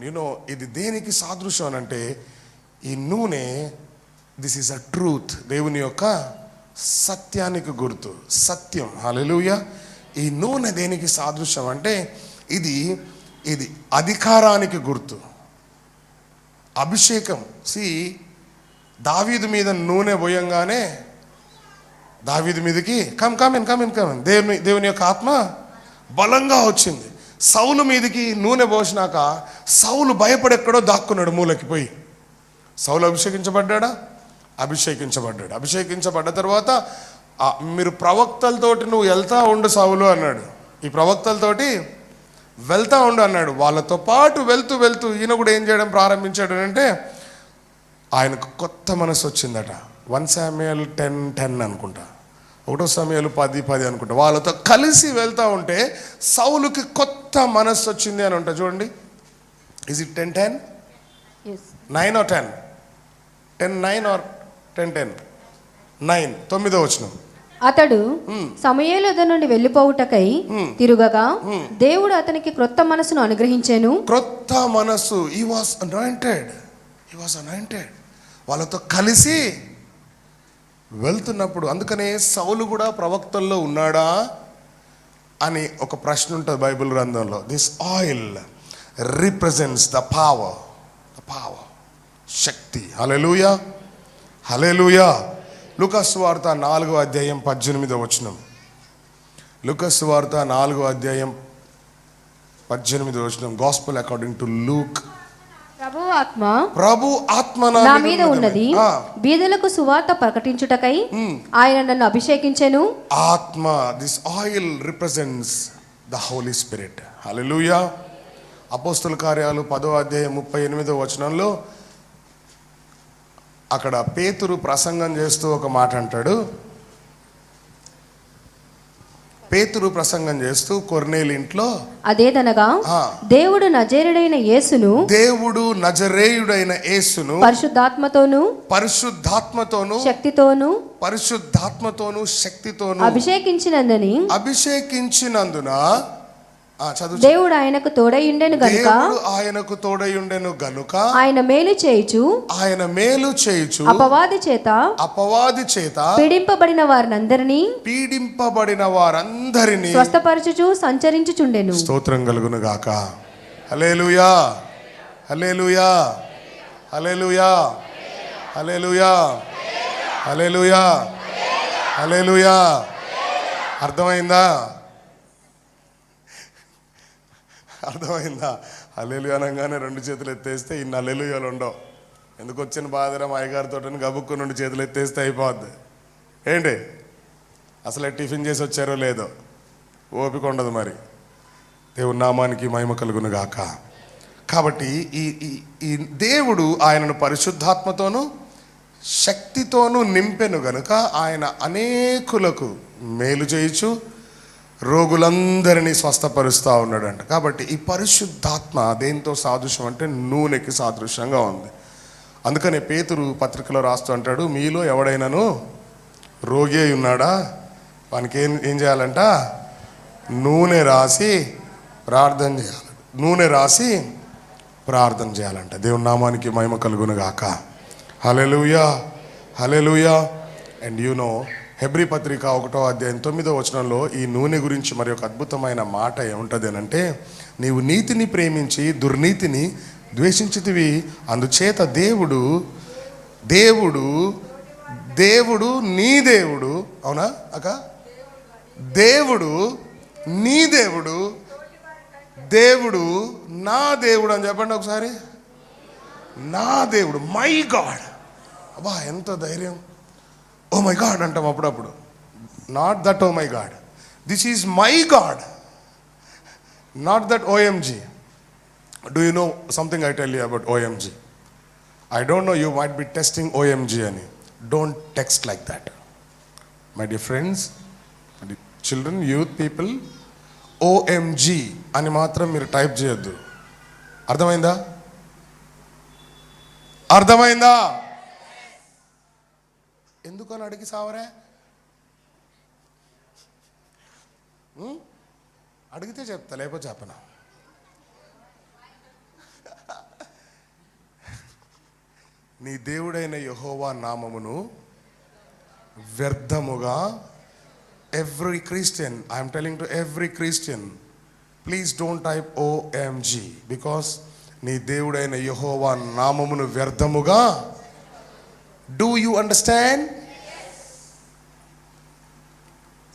నేను ఇది దేనికి సాదృశ్యం అని అంటే ఈ నూనె దిస్ ఈజ్ అ ట్రూత్, దేవుని యొక్క సత్యానికి గుర్తు, సత్యం. హల్లెలూయా. ఈ నూనె దేనికి సాదృశ్యం అంటే ఇది అధికారానికి గుర్తు, అభిషేకం. దావీదు మీద నూనె పోయంగానే దావీదు మీదకి కమ్ దేవుని యొక్క ఆత్మ బలంగా వచ్చింది. సౌలు మీదకి నూనె పోసినాక సౌలు భయపడెక్కడో దాక్కున్నాడు మూలకి పోయి. సౌలు అభిషేకించబడ్డా? అభిషేకించబడ్డాడు. అభిషేకించబడ్డ తర్వాత మీరు ప్రవక్తలతోటి నువ్వు వెళ్తా ఉండు సౌలు అన్నాడు. ఈ ప్రవక్తలతోటి వెళ్తా ఉండు అన్నాడు. వాళ్ళతో పాటు వెళ్తూ ఈయన కూడా ఏం చేయడం ప్రారంభించాడు అంటే ఆయనకు కొత్త మనసు వచ్చిందట. 1 Samuel 10:10 అనుకుంటా, 1 Samuel 10:10 అనుకుంటా. వాళ్ళతో కలిసి వెళ్తూ ఉంటే సౌలుకి కొత్త మనసు వచ్చింది అని ఉంటా. చూడండి, ఇస్ ఇట్ 10:10? 9 or 10? 10:9 or 10:10? 9, 9వ వచనం. అతడు సమూయేలు యొద్ద నుండి వెళ్ళిపోవుటకై తిరుగగా దేవుడు అతనికి క్రొత్త మనసును అనుగ్రహించెను. క్రొత్త మనసు. he was anointed. వాళ్ళతో కలిసి వెళ్తున్నప్పుడు, అందుకనే సౌలు కూడా ప్రవక్తల్లో ఉన్నాడా అని ఒక ప్రశ్న ఉంటుంది బైబిల్ గ్రంథంలో. This oil represents the power, శక్తి. హల్లెలూయా, హల్లెలూయా. లూకాసు సువార్త 4వ అధ్యాయం 18వ వచనం. లూకాసు సువార్త 4వ అధ్యాయం 18వ వచనం. Gospel according to Luke. ప్రభు ఆత్మ నా మీద ఉన్నది, బీదలకు సువార్త ప్రకటించుటకై ఆయన నన్ను అభిషేకించెను. ఆత్మ, this oil represents the Holy Spirit. హల్లెలూయా. అపోస్తుల కార్యాలు 10వ అధ్యాయం 38వ వచనంలో అక్కడ పేతురు ప్రసంగం చేస్తూ ఒక మాట అంటాడు. పేతురు ప్రసంగం చేస్తూ కొర్నేలి ఇంట్లో అదేదనగా దేవుడు నజరేయుడైన యేసును పరిశుద్ధాత్మతోను శక్తితోను అభిషేకించినందున దేవుడు ఆయనకు తోడయుండెను గనుక ఆయన మేలు చేయుచు అపవాది చేత పీడింపబడిన వారందరినీ స్వస్థపరచుచు సంచరించుచుండెను. స్తోత్రం కలుగును గాక. హల్లెలూయా, హల్లెలూయా, హల్లెలూయా, హల్లెలూయా, హల్లెలూయా, హల్లెలూయా. అర్థమైందా? హల్లెలూయా అనగానే 2 చేతులు ఎత్తేస్తే ఇన్ని హల్లెలూయాలు ఉండవు. ఎందుకు వచ్చిన బాధరం అయ్యగారితో గబుక్కు 2 చేతులు ఎత్తేస్తే అయిపోద్ది. ఏంటి అసలే టిఫిన్ చేసి వచ్చారో లేదో ఓపిక ఉండదు. మరి దేవుని నామానికి మహిమ కలుగును గాక. కాబట్టి ఈ దేవుడు ఆయనను పరిశుద్ధాత్మతోనూ శక్తితోనూ నింపెను గనుక ఆయన అనేకులకు మేలు చేయుచు రోగులందరినీ స్వస్థపరుస్తూ ఉన్నాడంట. కాబట్టి ఈ పరిశుద్ధాత్మ దేంతో సాదృశ్యం అంటే నూనెకి సాదృశ్యంగా ఉంది. అందుకనే పేతురు పత్రికలో రాస్తూ అంటాడు, మీలో ఎవడైనాను రోగి అయి ఉన్నాడా, వానికి ఏం చేయాలంట? నూనె రాసి ప్రార్థన చేయాలంట. దేవుని నామానికి మహిమ కలుగును గాక. హల్లెలూయా, హల్లెలూయా. అండ్ యు నో హెబ్రీ పత్రిక 1వ అధ్యాయం 9వ వచనంలో ఈ నూనె గురించి మరి ఒక అద్భుతమైన మాట ఏముంటుంది అని అంటే, నీవు నీతిని ప్రేమించి దుర్నీతిని ద్వేషించితివి, అందుచేత దేవుడు నీ దేవుడు, అవునా అక్క? దేవుడు నీ దేవుడు, దేవుడు నా దేవుడు అని చెప్పండి ఒకసారి. నా దేవుడు, మై గాడ్. అబ్బా ఎంత ధైర్యం! ఓ మై గాడ్ అంటాం అప్పుడప్పుడు. Not that oh my God, this is my God, not that OMG. Do you know something I tell you about OMG? I don't know, you might be testing OMG ani. Don't text like that. My dear friends, my dear children, youth people, OMG అని మాత్రం మీరు type చేయొద్దు. అర్థమైందా? అర్థమైందా? ఎందుకని అడిగి సావరే? అడిగితే చెప్తా, లేకపోతే చెప్పనా? నీ దేవుడైన యెహోవా నామమును వ్యర్థముగా, every Christian, I'm telling to every Christian, please don't type OMG, because నీ దేవుడైన యెహోవా నామమును వ్యర్థముగా. Do you understand?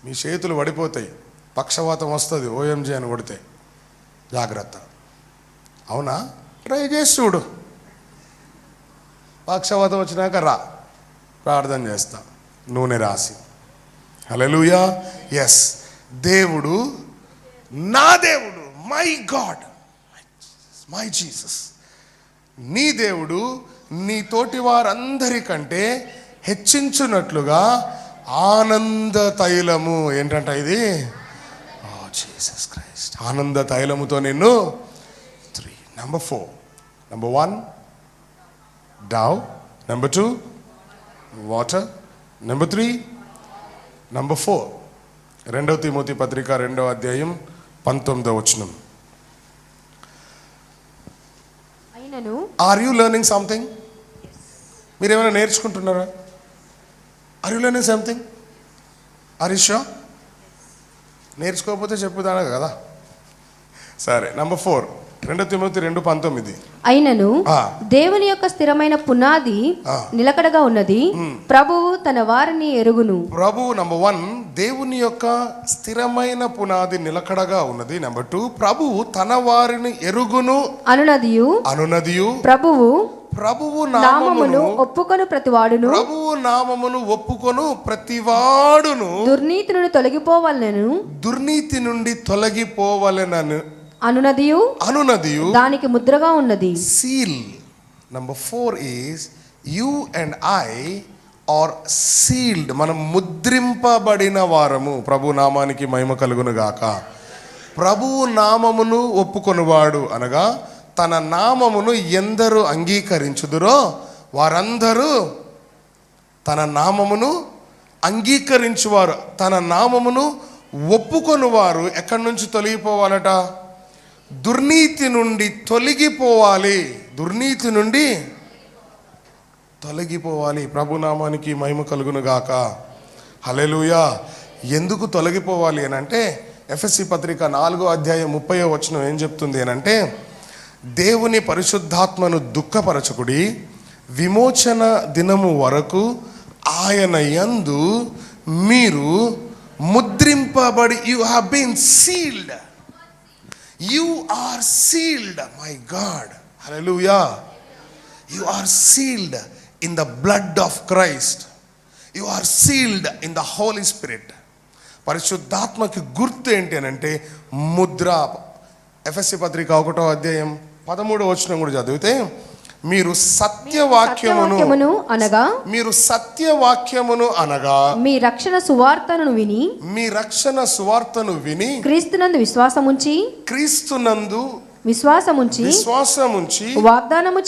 మీ చేతులు పడిపోతాయి, పక్షవాతం వస్తుంది OMG అని కొడితే, జాగ్రత్త. అవునా? ట్రై చేసి చూడు. పక్షవాతం వచ్చినాక ప్రార్థన చేస్తా, నూనె రాసి. హల్లెలూయా. ఎస్, దేవుడు నా దేవుడు, మై గాడ్, మై జీసస్. నీ దేవుడు నీ తోటి వారందరికంటే హెచ్చించున్నట్లుగా ఆనంద తైలము. ఏంటంట ఇది? ఓ జీసస్ క్రైస్ట్. ఆనంద తైలముతో నిన్ను 3. Number 4. Number 1, dove. Number 2, water. Number 3, Number 4, 2 Timothy పత్రిక 2వ అధ్యాయం 19వ వచనం. అయినను, ఆర్ యూ లెర్నింగ్ సంథింగ్? మీరు ఏమైనా నేర్చుకుంటున్నారా? Are you learning something? Are you sure? నేర్చుకోకపోతే చెప్పుదాను కదా. సరే, Number 4, 2 తిమోతి 2:19. అయినను దేవుని యొక్క స్థిరమైన పునాది నిలకడగా ఉన్నది, ప్రభువు తన వారిని ఎరుగును. ప్రభువు Number 1, దేవుని యొక్క స్థిరమైన పునాది నిలకడగా ఉన్నది. Number 2, ప్రభువు తన వారిని ఎరుగును అనునదియు ప్రభువు నామమును ఒప్పుకొను ప్రతివాడును, ప్రభువు నామమును ఒప్పుకొను ప్రతివాడును దుర్నీతి నుండి తొలగిపోవాలెను, దుర్నీతి నుండి తొలగిపోవలెనను అనునదియు దానికి ముద్రగా ఉన్నది. Seal. Number 4 is you and I are sealed. మనం ముద్రింపబడిన వారము. ప్రభు నామానికి మహిమ కలుగును గాక. ప్రభువు నామమును ఒప్పుకొనువాడు అనగా తన నామమును ఎందరు అంగీకరించుదురో వారందరూ తన నామమును అంగీకరించువారు, తన నామమును ఒప్పుకొనువారు ఎక్కడి నుంచి తొలగిపోవాలట? దుర్నీతి నుండి తొలగిపోవాలి. దుర్నీతి నుండి తొలగిపోవాలి. ప్రభునామానికి మహిమ కలుగును గాక. హల్లెలూయా. ఎందుకు తొలగిపోవాలి అని అంటే, ఎఫెసీ పత్రిక 4వ అధ్యాయం 30వ వచనం ఏం చెప్తుంది అని అంటే, దేవుని పరిశుద్ధాత్మను దుఃఖపరచకుడి, విమోచన దినము వరకు ఆయన యందు మీరు ముద్రింపబడి, you have been sealed. You are sealed, my God. Hallelujah. You are sealed in the blood of Christ. You are sealed in the Holy Spirit. పరిశుద్ధాత్మకి గుర్తు ఏంటి అని అంటే ముద్ర. ఎఫెసీ పత్రిక 1వ అధ్యాయం 13వ వచనం కూడా చదివితే, మీరు సత్యవాక్యమును అనగా మీ రక్షణ సువార్తను విని క్రీస్తునందు విశ్వాసముంచి వాగ్దానము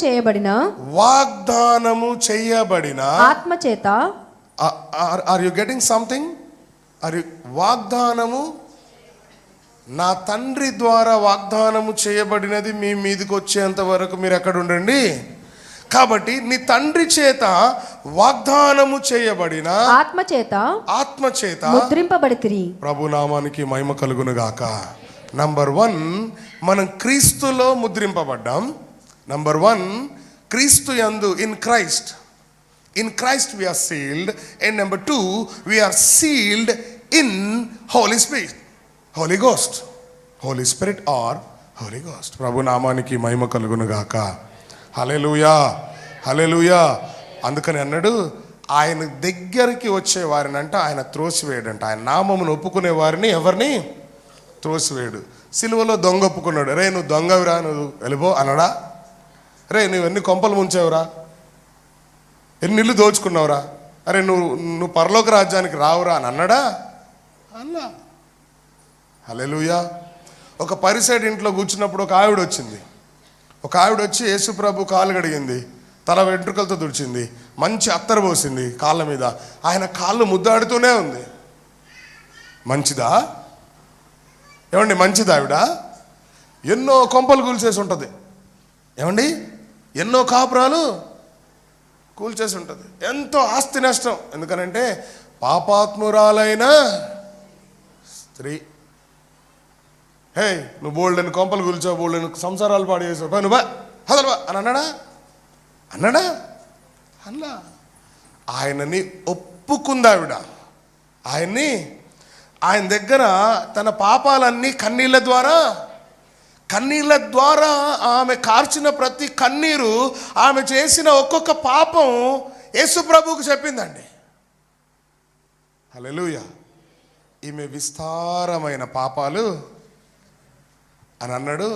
చేయబడిన ఆత్మచేత. Are you getting something? వాగ్దానము నా తండ్రి ద్వారా వాగ్దానము చేయబడినది మీ మీదకి వచ్చేంత వరకు మీరు ఎక్కడ ఉండండి. కాబట్టి నీ తండ్రి చేత వాగ్దానము చేయబడిన ఆత్మచేత ముద్రింపబడితిరి. ప్రభునామానికి మహిమ కలుగును గాక. Number 1, మనం క్రీస్తులో ముద్రింపబడ్డాం. నంబర్ 1, క్రీస్తు యందు, in Christ. In Christ we are sealed. And number 2, we are sealed in Holy Spirit, Holy Ghost, Holy Spirit or Holy Ghost. ప్రభు నామానికి మహిమ కలుగును గాక. హల్లెలూయా, హల్లెలూయా. అందుకని అన్నాడు, ఆయన దగ్గరికి వచ్చే వారిని అంట ఆయన త్రోసివేయడంట. ఆయన నామమును ఒప్పుకునే వారిని ఎవరిని త్రోసివేయడు. సిలువలో దొంగ ఒప్పుకున్నాడు. రే నువ్వు దొంగవిరా, నువ్వు వెళ్ళిపో అన్నాడా? రే నువ్వు ఎన్ని కొంపలు ముంచావురా, ఎన్ని ఇల్లు దోచుకున్నావురా, అరే నువ్వు పరలోక రాజ్యానికి రావురా అని అన్నాడా? అన్నా. హల్లెలూయా. ఒక పరిసైడ్ ఇంట్లో కూర్చున్నప్పుడు ఒక ఆవిడ వచ్చింది. ఒక ఆవిడ వచ్చి యేసు ప్రభు కాలు కడిగింది, తల వెంట్రుకలతో తుడిచింది, మంచి అత్తరు పోసింది కాళ్ళ మీద. ఆయన కాళ్ళు ముద్దాడుతూనే ఉంది. మంచిదా ఏమండి? మంచిదా ఆవిడ? ఎన్నో కొంపలు కూల్చేసి ఉంటుంది. ఏమండి? ఎన్నో కాపురాలు కూల్చేసి ఉంటుంది. ఎంతో ఆస్తి నష్టం. ఎందుకనంటే పాపాత్మురాలైన స్త్రీ. హే నువ్వు బోల్డెన్ కొంపలు కూల్చావు, బోల్డెన్ సంసారాలు పాడు చేసావు, నువ్వు హదలవా అని అన్నాడా? అన్నాడా? అన్నా. ఆయనని ఒప్పుకుంది ఆవిడ. ఆయన దగ్గర తన పాపాలన్నీ కన్నీళ్ళ ద్వారా ఆమె కార్చిన ప్రతి కన్నీరు, ఆమె చేసిన ఒక్కొక్క పాపం యేసు ప్రభువుకు చెప్పిందండి. హల్లెలూయా. ఈమె విస్తారమైన పాపాలు అని అన్నాడు.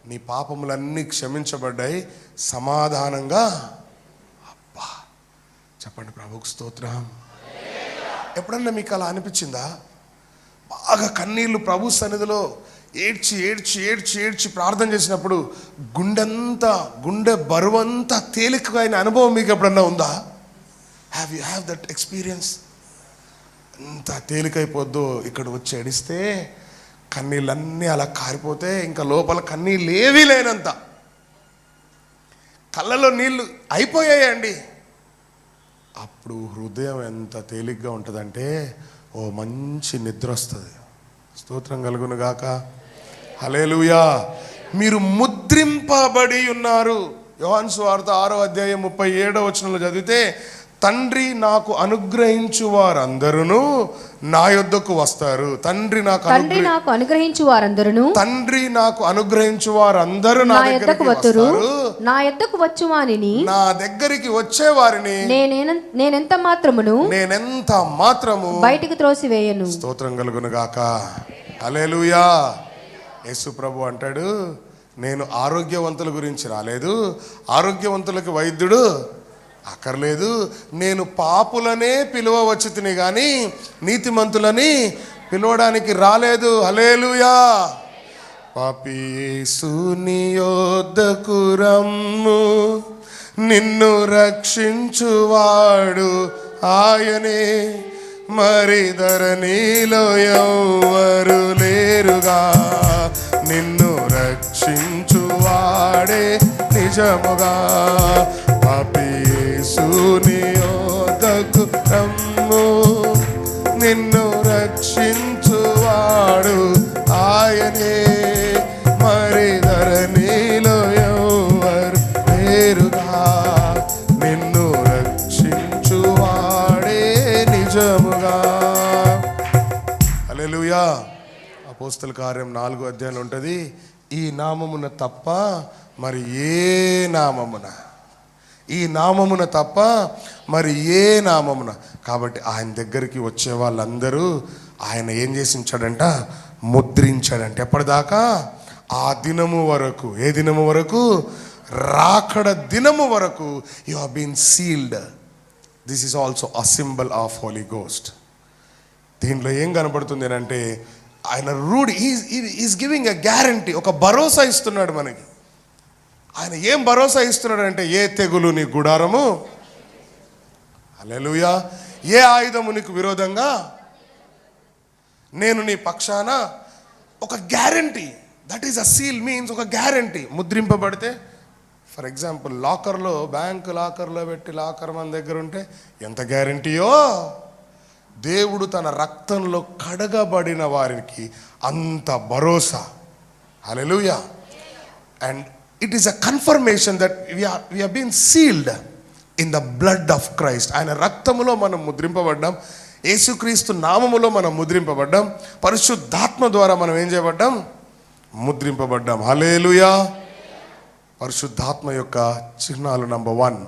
నీ పాపములన్నీ క్షమించబడ్డాయి, సమాధానంగా. అబ్బా చెప్పండి ప్రభువుకు స్తోత్రం. ఎప్పుడన్నా మీకు అలా అనిపించిందా? బాగా కన్నీళ్ళు ప్రభు సన్నిధిలో ఏడ్చి ప్రార్థన చేసినప్పుడు గుండె బరువంతా తేలికైన అనుభవం మీకు ఎప్పుడన్నా ఉందా? Have that experience? ఎంత తేలికైపోద్దో ఇక్కడ వచ్చి ఏడిస్తే కన్నీళ్ళన్నీ అలా కారిపోతే ఇంకా లోపల కన్నీళ్ళు ఏవీ లేనంత, కళ్ళలో నీళ్ళు అయిపోయాయండి. అప్పుడు హృదయం ఎంత తేలిగ్గా ఉంటుందంటే ఓ మంచి నిద్ర వస్తుంది. స్తోత్రం కలుగును గాక. హల్లెలూయా. మీరు ముద్రింపబడి ఉన్నారు. యోహాను సువార్త 6వ అధ్యాయం 37వ వచనంలో చదివితే, తండ్రి నాకు అనుగ్రహించు వారందరూ నా యొద్దకు వస్తారు. తండ్రి నాకు అనుగ్రహించు వారందరూ నా యొద్దకు వస్తారు. నా యొద్దకు వచ్చువానిని, నా దగ్గరికి వచ్చే వారిని నేనెంత మాత్రము బయటికి త్రోసివేయను. స్తోత్రం కలుగును గాక. హల్లెలూయా. యేసు ప్రభు అంటాడు, నేను ఆరోగ్యవంతుల గురించి రాలేదు, ఆరోగ్యవంతులకు వైద్యుడు అక్కర్లేదు, నేను పాపులనే పిలువవచ్చు తిని కానీ నీతిమంతులని పిలవడానికి రాలేదు. హల్లెలూయా. పాపి యేసుని యొద్దకు రమ్ము, నిన్ను రక్షించువాడు ఆయనే, మరి ధరణిలో ఎవ్వరు లేరుగా, నిన్ను రక్షించువాడే నిజముగా. పాపి యేసుని యొద్దకు రమ్ము, నిన్ను రక్షించువాడు ఆయనే, మరి ధరణిలో ఎవ్వరు లేరుగా, నిన్ను రక్షించువాడే నిజముగా. హల్లెలూయా. అపోస్తల కార్యం 4వ అధ్యాయంలో ఉంటుంది, ఈ నామమున తప్ప మరి ఏ నామమున, ఈ నామమున తప్ప మరి ఏ నామమున. కాబట్టి ఆయన దగ్గరికి వచ్చే వాళ్ళందరూ ఆయన ఏం చేసి ఉంచాడంట? ముద్రించాడంట. ఎప్పటిదాకా? ఆ దినము వరకు. ఏ దినము వరకు? రాకడ దినము వరకు. You have been sealed. This is also a symbol of Holy Ghost. దీంట్లో ఏం కనపడుతుంది అంటే ఆయన ఈజ్ గివింగ్ ఎ గ్యారంటీ, ఒక భరోసా ఇస్తున్నాడు మనకి. ఆయన ఏం భరోసా ఇస్తున్నాడు అంటే, ఏ తెగులు నీ గుడారము, హల్లెలూయా, ఏ ఆయుధము నీకు విరోధంగా, నేను నీ పక్షాన. ఒక guarantee. That is a seal. Means ఒక గ్యారంటీ. ముద్రింపబడితే, ఫర్ ఎగ్జాంపుల్ లాకర్లో, బ్యాంకు లాకర్లో పెట్టి లాకర్ మన దగ్గర ఉంటే ఎంత గ్యారంటీయో, దేవుడు తన రక్తంలో కడగబడిన వారికి అంత భరోసా. హల్లెలూయా. And it is a confirmation that we are been sealed in the blood of Christ. ఆయన రక్తములో మనం ముద్రింపబడ్డాం, యేసుక్రీస్తు నామములో మనం ముద్రింపబడ్డాం, పరిశుద్ధాత్మ ద్వారా మనం ఏం చేయబడ్డాం? ముద్రింపబడ్డాం. హల్లెలూయా. పరిశుద్ధాత్మ యొక్క చిహ్నాలు number one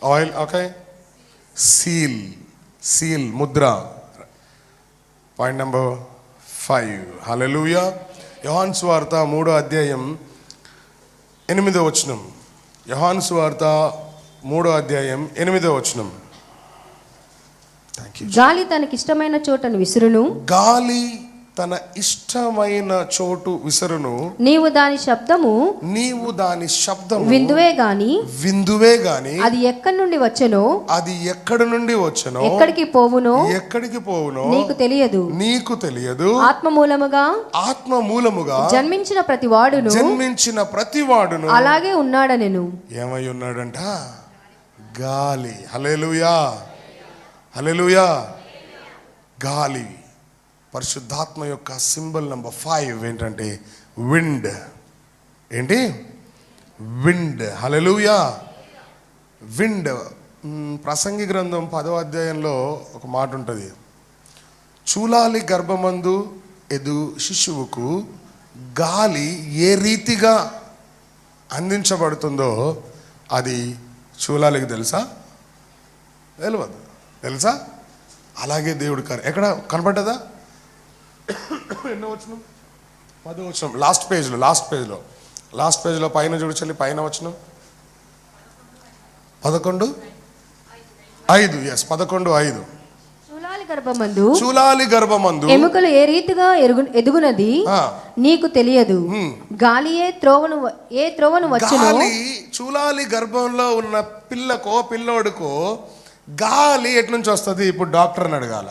oil, okay. Seal ముద్ర. Point number 5. హల్లెలూయా. యోహాను సువార్త 3వ అధ్యాయం 8వ వచనం. యోహాను సువార్త 3వ అధ్యాయం 8వ వచనం. గాలి తనకిష్టమైన చోటను విసురును. గాలి తన ఇష్టమైన చోటు విసరును. నీవు దాని శబ్దము విందువే గాని అది ఎక్కడి నుండి వచ్చెనో ఎక్కడికి పోవునో నీకు తెలియదు. ఆత్మ మూలముగా జన్మించిన ప్రతివాడును అలాగే ఉన్నాడనెను. ఏమై ఉన్నాడంట? గాలి. హల్లెలూయా. గాలి. పరిశుద్ధాత్మ యొక్క సింబల్ నంబర్ 5 ఏంటంటే విండ్. ఏంటి? విండ్. హల్లెలూయా. విండ్. ప్రసంగి గ్రంథం 10వ అధ్యాయంలో ఒక మాట ఉంటుంది. చూలాలి గర్భమందు ఎదు శిశువుకు గాలి ఏ రీతిగా అందించబడుతుందో అది చూలాలికి తెలుసా? తెలియదు. తెలుసా? అలాగే దేవుడు ఎక్కడ కనపడ్డదా? ఎన్నో వచనం? 10వ వచనం. లాస్ట్ పేజ్లో పైన చూడచల్లి, పైన వచనం 11:5. ఎస్, 11:5. చూలాలి గర్భమందు ఎముకలు ఏ రీతిగా ఎదుగునది నీకు తెలియదు. గాలి ఏ త్రోవను వచ్చును. చూలాలి గర్భంలో ఉన్న పిల్లోడుకో గాలి ఎట్నుంచి వస్తుంది? ఇప్పుడు డాక్టర్ని అడగాల,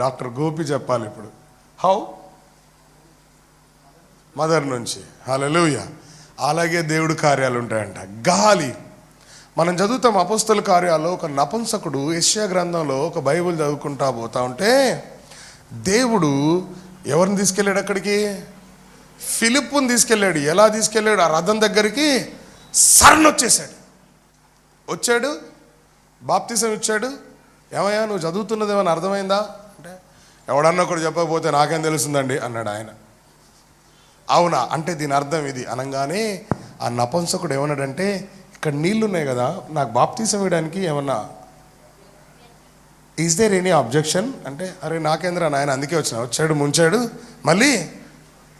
డాక్టర్ గోపి చెప్పాలి ఇప్పుడు. హౌ? మదర్ నుంచి. హల్లెలూయా. అలాగే దేవుడి కార్యాలు ఉంటాయంట. గాలి. మనం చదువుతాం అపోస్తల కార్యాల్లో, ఒక నపుంసకుడు యెషయా గ్రంథంలో ఒక బైబిల్ చదువుకుంటా పోతా ఉంటే దేవుడు ఎవరిని తీసుకెళ్ళాడు అక్కడికి? ఫిలిప్పుని తీసుకెళ్ళాడు. ఎలా తీసుకెళ్ళాడు? ఆ రథం దగ్గరికి వచ్చాడు, బాప్తిసం ఇచ్చాడు. ఏమయ్యా నువ్వు చదువుతున్నది ఏమైనా అర్థమైందా అంటే, ఎవడన్నా ఒకటి చెప్పకపోతే నాకేం తెలుస్తుందండి అన్నాడు ఆయన. అవునా అంటే దీని అర్థం ఇది అనగానే ఆ నపుంసకుడు ఏమన్నాడంటే, ఇక్కడ నీళ్ళు ఉన్నాయి కదా, నాకు బాప్తిసం ఇవ్వడానికి ఏమన్నా ఈజ్ దేర్ ఎనీ అబ్జెక్షన్ అంటే, అరే నాకేంద్ర నాయన అందుకే వచ్చాడు ముంచాడు, మళ్ళీ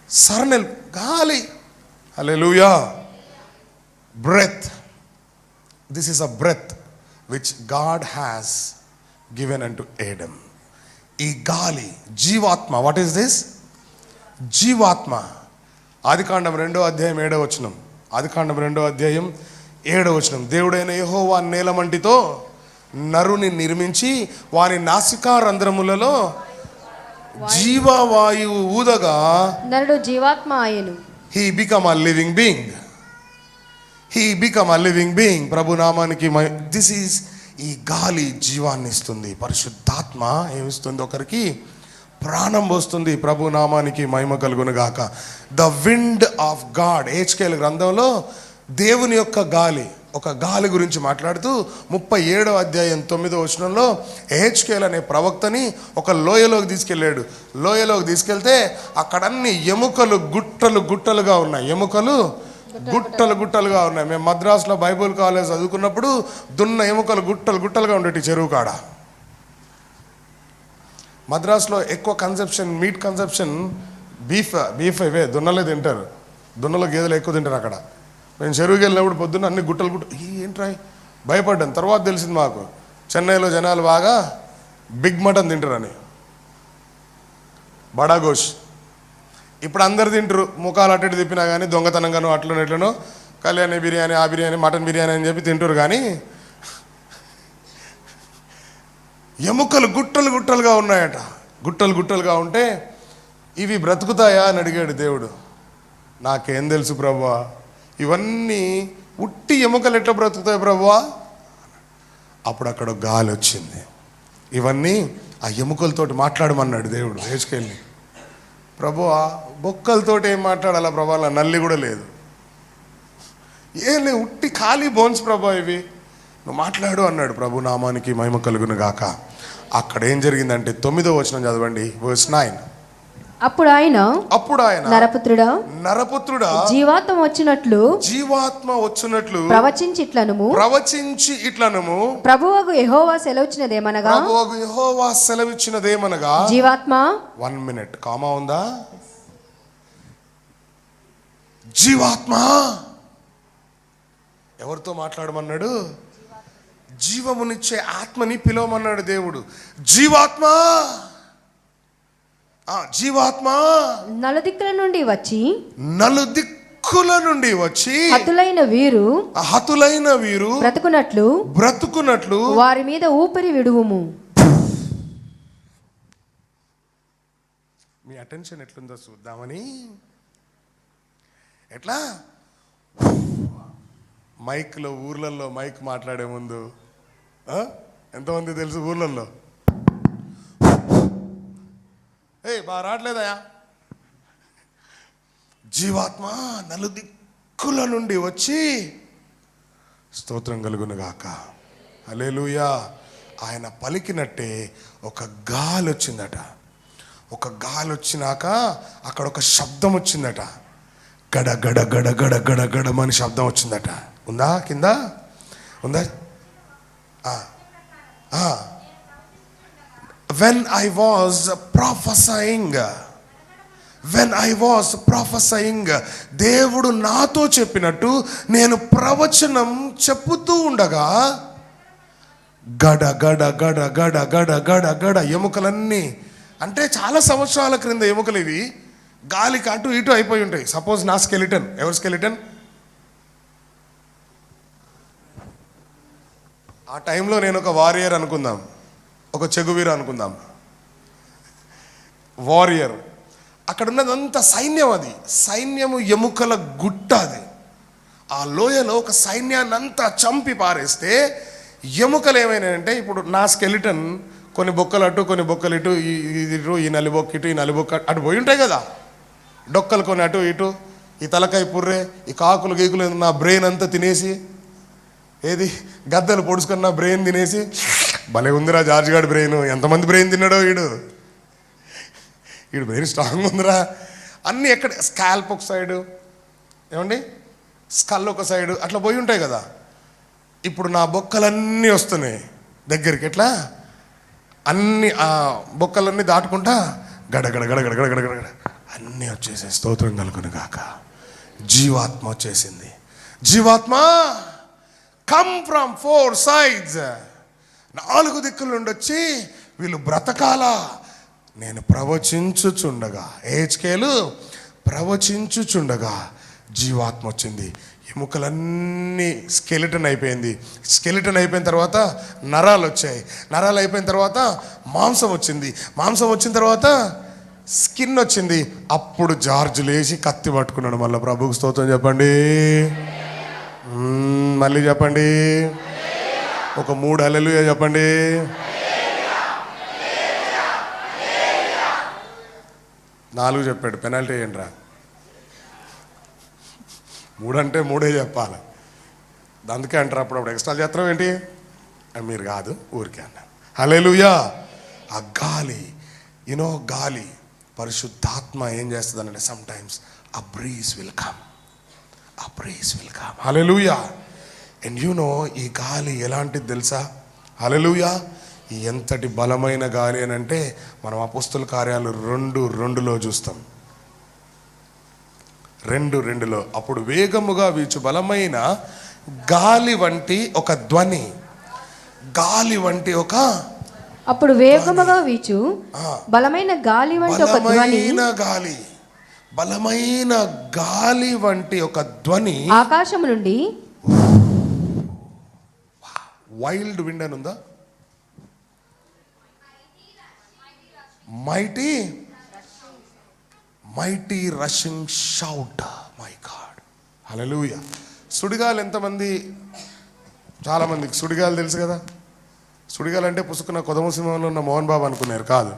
సర్నెల్ గాలి. హల్లెలూయా. Breath. This is a breath which God has given unto Adam. ఈ గాలి జీవాత్మ. What is this? జీవాత్మ. ఆదికాండం 2వ అధ్యాయం 7వ వచనం. ఆదికాండం 2వ అధ్యాయం 7వ వచనం. దేవుడైన యెహోవా నేలమంటితో నరుని నిర్మించి వాని నాసికా రంధ్రములలో జీవవాయువు ఊదగా నరుడు జీవాత్మ ఆయను. He become a living being. ప్రభు నామానికి దిస్ ఈజ్. ఈ గాలి జీవాన్ని ఇస్తుంది. పరిశుద్ధాత్మ ఏమిస్తుంది? ఒకరికి ప్రాణం పోస్తుంది. ప్రభు నామానికి మహిమ కలుగును గాక. The wind of God. హెచ్కేల్ గ్రంథంలో దేవుని యొక్క గాలి, ఒక గాలి గురించి మాట్లాడుతూ 37వ అధ్యాయం 9వ వచనంలో హెచ్కేల్ అనే ప్రవక్తని ఒక లోయలోకి తీసుకెళ్ళాడు. లోయలోకి తీసుకెళ్తే అక్కడన్ని ఎముకలు గుట్టలుగా ఉన్నాయి. గుట్టలుగా ఉన్నాయి. మేము మద్రాసులో బైబుల్ కాలేజ్ చదువుకున్నప్పుడు దున్న ఎముకలు గుట్టలుగా ఉండేటి చెరువు కాడ. మద్రాసులో ఎక్కువ మీట్ కన్సెప్షన్ బీఫ్ ఇవే దున్నలే తింటారు. దున్నలో గేదెలు ఎక్కువ తింటారు అక్కడ. మేము చెరువుకి వెళ్ళినప్పుడు పొద్దున్న అన్ని గుట్టలు ఏంట్రా భయపడ్డాను. తర్వాత తెలిసింది మాకు చెన్నైలో జనాలు బాగా బిగ్ మటన్ తింటారని, బడాగోష్. ఇప్పుడు అందరు తింటారు, ముఖాలు అటు తిప్పినా కానీ దొంగతనంగానో అట్లనో కళ్యాణి బిర్యానీ, ఆ బిర్యానీ, మటన్ బిర్యానీ అని చెప్పి తింటారు. కానీ ఎముకలు గుట్టలుగా ఉన్నాయట. గుట్టలుగా ఉంటే ఇవి బ్రతుకుతాయా అని అడిగాడు దేవుడు. నాకేం తెలుసు ప్రభువా, ఇవన్నీ ఉట్టి ఎముకలు ఎట్లా బ్రతుకుతాయి ప్రభువా? అప్పుడు అక్కడ గాలి వచ్చింది. ఇవన్నీ ఆ ఎముకలతోటి మాట్లాడమన్నాడు దేవుడు హెజ్కేల్ని. ప్రభు ఆ బొక్కలతోటి ఏం మాట్లాడాలా ప్రభు? అలా నల్లి కూడా లేదు, ఏం లేదు, ఉట్టి ఖాళీ బోన్స్ ప్రభు, ఇవి నువ్వు మాట్లాడు అన్నాడు. ప్రభు నామానికి మహిమ కలుగును గాక. అక్కడ ఏం జరిగిందంటే 9వ వచనం చదవండి, verse 9. అప్పుడు ఆయన నరపుత్రుడా జీవాత్మ వచ్చినట్లు ప్రవచించి ఇట్లనుము ప్రభువగు యెహోవా సెలవిచ్చినదేమనగా జీవాత్మ 1 minute కామా ఉందా? జీవాత్మ ఎవరితో మాట్లాడమన్నాడు? జీవమునిచ్చే ఆత్మని పిలవమన్నాడు దేవుడు. జీవాత్మ నలుదిక్కుల నుండి వచ్చి హతులైన వీరు బ్రతుకున్నట్లు వారి మీద ఊపిరి విడువుము. మీ అటెన్షన్ ఎట్లుందో చూద్దామని. ఎట్లా మైక్లో, ఊర్లలో మైక్ మాట్లాడే ముందు ఎంతమంది తెలుసు ఊర్లలో? బాగా రావట్లేదయా. జీవాత్మ నలుదిక్కుల నుండి వచ్చి స్తోత్రం కలుగునుగాక, హల్లెలూయా. ఆయన పలికినట్టే ఒక గాలి వచ్చిందట. ఒక గాలి వచ్చినాక అక్కడ ఒక శబ్దం వచ్చిందట. గడ గడ గడ గడ గడ గడమని శబ్దం వచ్చిందట. ఉందా? కింద ఉందా? When I was prophesying, దేవుడు నాతో చెప్పినట్టు నేను ప్రవచనం చెప్పుతూ ఉండగా గడ గడ గడ గడ గడ గడ గడ ఎముకలన్నీ, అంటే చాలా సంవత్సరాల క్రింద ఎముకలు ఇవి, గాలికి అటు ఇటు అయిపోయి ఉంటాయి. సపోజ్ నా స్కెలిటన్, ఎవరి స్కెలిటన్? ఆ టైంలో నేను ఒక వారియర్ అనుకుందాం, ఒక చెగువీర అనుకుందాం, వారియర్. అక్కడ ఉన్నదంతా సైన్యం, అది సైన్యము ఎముకల గుట్ట. అది ఆ లోయలో ఒక సైన్యాన్ని అంతా చంపి పారేస్తే ఎముకలు ఏమైనాయంటే, ఇప్పుడు నా స్కెలిటన్ కొన్ని బొక్కలు అటు, కొన్ని బొక్కలు ఇటు, ఈ నలిబొక్క ఇటు, ఈ నలిబొక్క అటు పోయి ఉంటాయి కదా. డొక్కలు కొన్ని అటు ఇటు, ఈ తలకాయ పుర్రే, ఈ కాకులు గీకులు నా బ్రెయిన్ అంతా తినేసి, ఏది గద్దలు పొడుచుకున్న బ్రెయిన్ తినేసి, భలే ఉందిరా జార్జ్ గారి బ్రెయిన్, ఎంతమంది బ్రెయిన్ తిన్నాడో వీడు బ్రెయిన్ స్ట్రాంగ్ ఉందిరా. అన్నీ ఎక్కడ, స్కాల్ప్ ఒక సైడు, ఏమండి స్కల్ ఒక సైడు, అట్లా పోయి ఉంటాయి కదా. ఇప్పుడు నా బొక్కలన్నీ వస్తున్నాయి దగ్గరికి. ఎట్లా అన్ని ఆ బొక్కలన్నీ దాటుకుంటా గడగడ గడగడ గడగడ గడగడ అన్నీ వచ్చేసాయి. స్తోత్రం కలుగును గాక. జీవాత్మ వచ్చేసింది. జీవాత్మ కమ్ ఫ్రమ్ 4 sides, 4 దిక్కుల నుండి వచ్చి వీళ్ళు బ్రతకాలా. నేను ప్రవచించుచుండగా, హెజ్కేలు ప్రవచించుచుండగా జీవాత్మ వచ్చింది. ఎముకలన్నీ స్కెలిటన్ అయిపోయింది. స్కెలిటన్ అయిపోయిన తర్వాత నరాలు వచ్చాయి. నరాలు అయిపోయిన తర్వాత మాంసం వచ్చింది. మాంసం వచ్చిన తర్వాత స్కిన్ వచ్చింది. అప్పుడు జార్జ్ లేచి కత్తి పట్టుకున్నాడు. మళ్ళీ ప్రభువుకు స్తోత్రం చెప్పండి, మళ్ళీ చెప్పండి, ఒక 3 హల్లెలూయా చెప్పండి. నాలుగు చెప్పాడు, పెనాల్టీ వేయండి రా. 3 అంటే 3 చెప్పాలి. అందుకే అంటారు అప్పుడప్పుడు ఎక్స్ట్రా చేస్తాం ఏంటి, మీరు కాదు ఊరికే అన్నారు. హల్లెలూయా. ఆ గాలి, గాలి పరిశుద్ధాత్మ ఏం చేస్తుందంటే, సమ్ టైమ్స్ ఆ breeze will come, hallelujah. And ఈ గాలి ఎలాంటిది తెలుసా? హల్లెలూయా. ఎంతటి బలమైన గాలి అని అంటే, మనం అపోస్తుల కార్యాలు 2:2 చూస్తాం. 2:2 అప్పుడు వేగముగా వీచు బలమైన గాలి వంటి ఒక ధ్వని, గాలి వంటి ఒక, అప్పుడు వేగముగా వీచు బలమైన గాలి వంటి ఒక ధ్వని, గాలి, బలమైన గాలి వంటి ఒక ధ్వని ఆకాశము నుండి. వైల్డ్ విండ్ అని ఉందా? Mighty rushing shout, my God, hallelujah. సుడిగాలు ఎంతమంది? చాలా మందికి సుడిగాలు తెలుసు కదా. సుడిగాలంటే పుసుకున్న కొదమసింహంలో ఉన్న మోహన్ బాబు అనుకున్నారు, కాదు.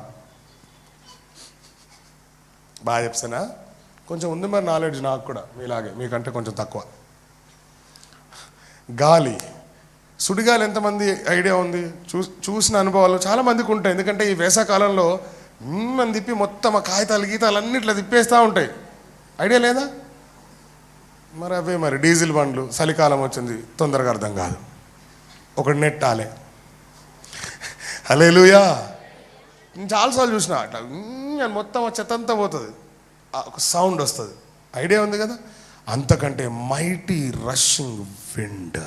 బాగా చెప్తానా? కొంచెం ఉంది మరి నాలెడ్జ్ నాకు కూడా మీలాగే, మీకంటే కొంచెం తక్కువ. గాలి, సుడిగాలి ఎంతమంది ఐడియా ఉంది? చూసిన అనుభవాలు చాలా మందికి ఉంటాయి. ఎందుకంటే ఈ వేసవకాలంలో అని తిప్పి మొత్తం ఆ కాగితాలు గీతాలు అన్ని ఇట్లా తిప్పేస్తూ ఉంటాయి. ఐడియా లేదా? మరి అవే మరి డీజిల్ బండ్లు, చలికాలం వచ్చింది, తొందరగా అర్థం కాదు, ఒకటి నెట్టాలి. హల్లెలూయా. నేను చాలాసార్లు చూసిన అట్లా మొత్తం చెత్తంతా పోతుంది, ఒక సౌండ్ వస్తుంది. ఐడియా ఉంది కదా? అంతకంటే మైటీ రషింగ్ విండ్,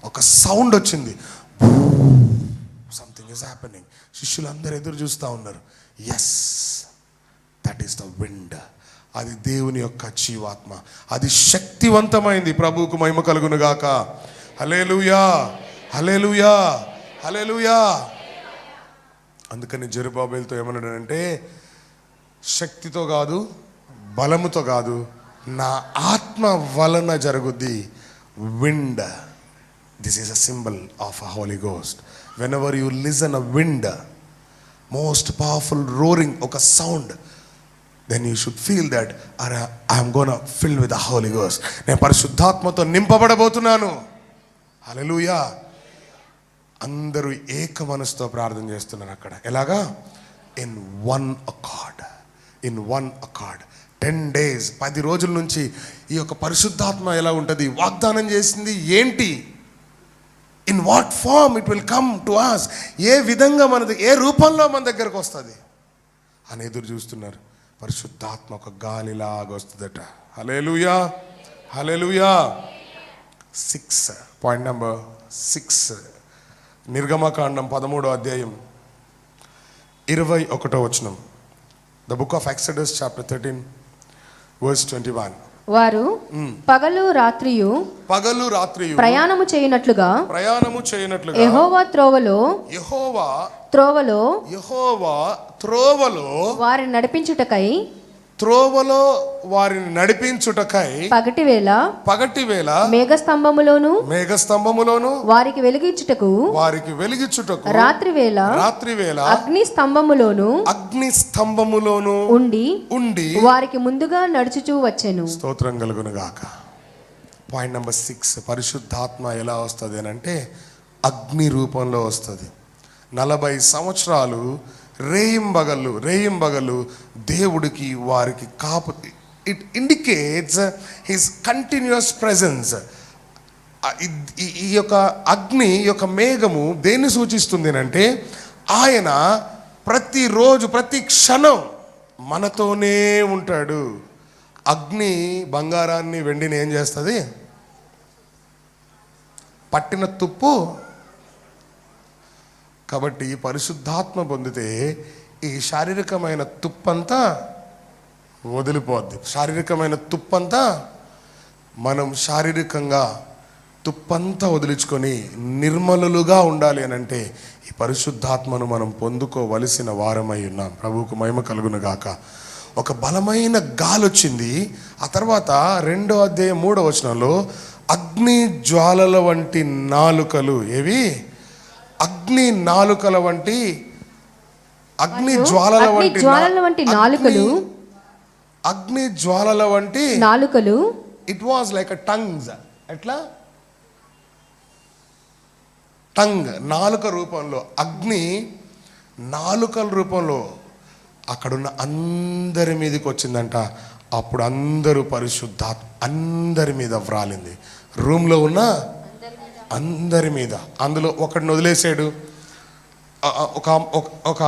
ఒక సౌండ్ వచ్చింది, సంథింగ్ ఈజ్ హ్యాపెనింగ్. శిష్యులందరూ ఎదురు చూస్తూ ఉన్నారు. Yes, that is the wind. అది దేవుని యొక్క జీవాత్మ, అది శక్తివంతమైంది. ప్రభువుకు మహిమ కలుగును గాక. హల్లెలూయా, హల్లెలూయా, హల్లెలూయా. అందుకని జెరుబ్బాబెలుతో ఏమన్నాడంటే, శక్తితో కాదు, బలముతో కాదు, నా ఆత్మ వలన జరుగుద్ది. Wind, this is a symbol of a Holy Ghost. Whenever you listen a wind, most powerful roaring, ఒక sound, then you should feel that I am gonna fill with the Holy Ghost. నేను పరిశుద్ధాత్మతో నింపబడబోతున్నాను. హల్లెలూయా. అందరూ ఏక మనసుతో ప్రార్థన చేస్తున్నారు అక్కడ. ఎలాగా? In one accord, in one accord. 10 days, 10 రోజుల నుంచి ఈ యొక్క పరిశుద్ధాత్మ ఎలా ఉంటుంది, వాగ్దానం చేసింది ఏంటి, in what form it will come to us, ఏ విధంగా ఏ రూపంలో మన దగ్గరకు వస్తుంది అని ఎదురు చూస్తున్నారు. పరిశుద్ధాత్మ ఒక గాలిలాగా వస్తుందట. హల్లెలూయా, హల్లెలూయా. 6, పాయింట్ నెంబర్ 6, నిర్గమకాండం 13వ అధ్యాయం 21వ వచనం. The book of Exodus chapter 13 verse 21. వారు పగలు రాత్రియు ప్రయాణము చేయనట్లుగా యెహోవా త్రోవలో వారిని నడిపించుటకై పగటివేళ మేఘస్తంభములోను వారికి వెలిగించుటకు రాత్రివేళ అగ్ని స్తంభములోను ఉండి వారికి ముందుగా నడుచుచూ వచ్చెను. స్తోత్రం కలుగును గాక. పాయింట్ నెంబర్ 6, పరిశుద్ధాత్మ ఎలా వస్తుంది అని అంటే అగ్ని రూపంలో వస్తుంది. 40 సంవత్సరాలు రేయింబగళ్ళు దేవుడికి వారికి కాపు. It indicates his continuous presence. ఈ యొక్క అగ్ని, ఈ యొక్క మేఘము దేన్ని సూచిస్తుంది అంటే ఆయన ప్రతిరోజు ప్రతి క్షణం మనతోనే ఉంటాడు. అగ్ని బంగారాన్ని వెండిని ఏం చేస్తుంది? పట్టిన తుప్పు. కాబట్టి పరిశుద్ధాత్మ పొందితే ఈ శారీరకమైన తుప్పంతా వదిలిపోద్ది. శారీరకమైన తుప్పంతా మనం శారీరకంగా తుప్పంతా వదిలించుకొని నిర్మలులుగా ఉండాలి అని అంటే ఈ పరిశుద్ధాత్మను మనం పొందుకోవలసిన వారమై ఉన్నాం. ప్రభువుకు మహిమ కలుగును గాక. ఒక బలమైన గాలి వచ్చింది. ఆ తర్వాత 2వ అధ్యాయం 3వ వచనంలో అగ్ని జ్వాలల వంటి నాలుకలు. ఏవి? అగ్ని నాలుకల వంటి, అగ్ని జ్వాలల వంటి నాలుకలు. It was like a tongues. ఎట్లా? టంగ్, నాలుక రూపంలో, అగ్ని నాలుకల రూపంలో అక్కడున్న అందరి మీదకి వచ్చిందంట. అప్పుడు అందరూ పరిశుద్ధాత్మ అందరి మీద వ్రాలింది. రూమ్లో ఉన్న అందరి మీద. అందులో ఒకడిని వదిలేసాడు, ఒక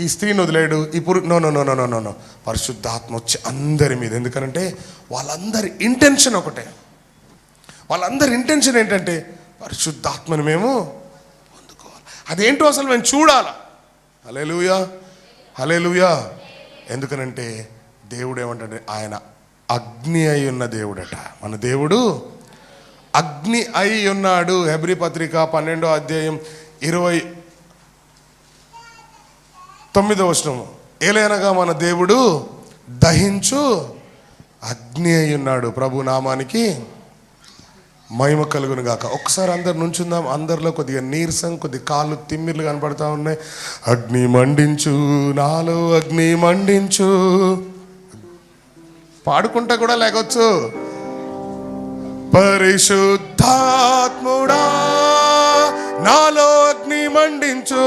ఈ స్త్రీని వదిలేడు, ఈ no no no no no no పరిశుద్ధాత్మ వచ్చి అందరి మీద. ఎందుకనంటే వాళ్ళందరి ఇంటెన్షన్ ఒకటే. వాళ్ళందరి ఇంటెన్షన్ ఏంటంటే పరిశుద్ధాత్మను మేము పొందుకోవాలి. అదేంటో అసలు మేము చూడాలా. హల్లెలూయా, హల్లెలూయా. ఎందుకనంటే దేవుడు ఏమంటాడు? ఆయన అగ్ని అయి ఉన్న దేవుడట. మన దేవుడు అగ్ని అయి ఉన్నాడు. హెబ్రీ పత్రిక 12వ అధ్యాయం 29వ వచనం. ఏలైనగా మన దేవుడు దహించు అగ్ని అయి ఉన్నాడు. ప్రభు నామానికి మహిమ కలుగును గాక. ఒకసారి అందరు నుంచుందాం. అందరిలో కొద్దిగా నీరసం, కొద్ది కాళ్ళు తిమ్మిర్లు కనపడతా ఉన్నాయి. అగ్ని మండించు నాలో, అగ్ని మండించు. పాడుకుంటా కూడా లేకొచ్చు. పరిశుద్ధాత్ముడా నాలో అగ్ని మండించు,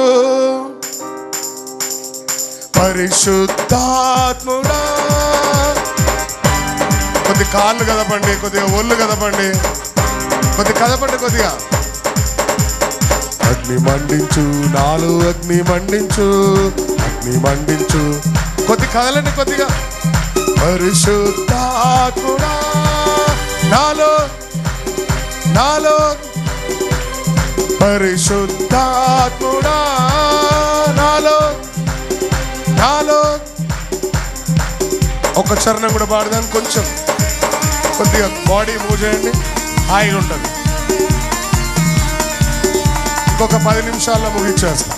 పరిశుద్ధాత్ముడా. కొద్ది కాళ్ళు కదపండి, కొద్దిగా ఒళ్ళు కదపండి, కొద్ది కదపండి కొద్దిగా. అగ్ని మండించు నాలో, అగ్ని మండించు, అగ్ని మండించు. కొద్ది కదలండి కొద్దిగా. పరిశుద్ధాత్ముడా నాలో, నాలో, పరిశుద్ధాత్ముడా నాలో, నాలో. ఒక చరణం కూడా పాడదాం. కొంచెం కొద్దిగా బాడీ మూవ్ చేయండి, హాయిగా ఉంటుంది. ఇంకొక 10 నిమిషాల్లో ముగించేస్తాం.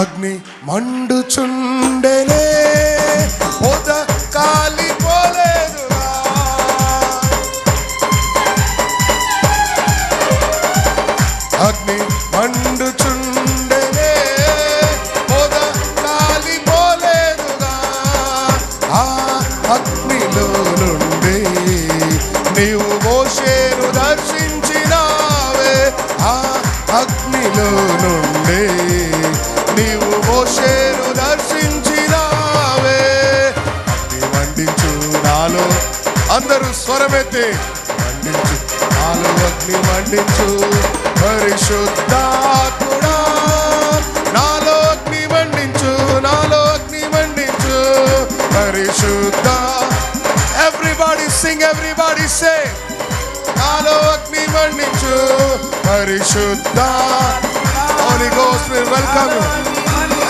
అగ్ని మండుచుండెనే, పొద కాలిపోలేదుగా. అగ్ని మండుచుండెనే, పొద కాలిపోలేదుగా. ఆ అగ్నిలో నుండి నీవు మోషేను దర్శించినావే. ఆ అగ్నిలో నుండి నీవు మోషేను దర్శించినావే. అగ్ని మండించు నాలో, అందరూ స్వరమెత్తి. మండించు నాలో, అగ్ని మండించు. పరిశుద్ధాత్ముడా నాలో అగ్ని మండించు, నాలో అగ్ని మండించు. పరిశుద్ధ. ఎవ్రీబడి సింగ్, ఎవ్రీబడి సే. నాలో అగ్ని మండించు. పరిశుద్ధ. Holy Ghost will welcome you.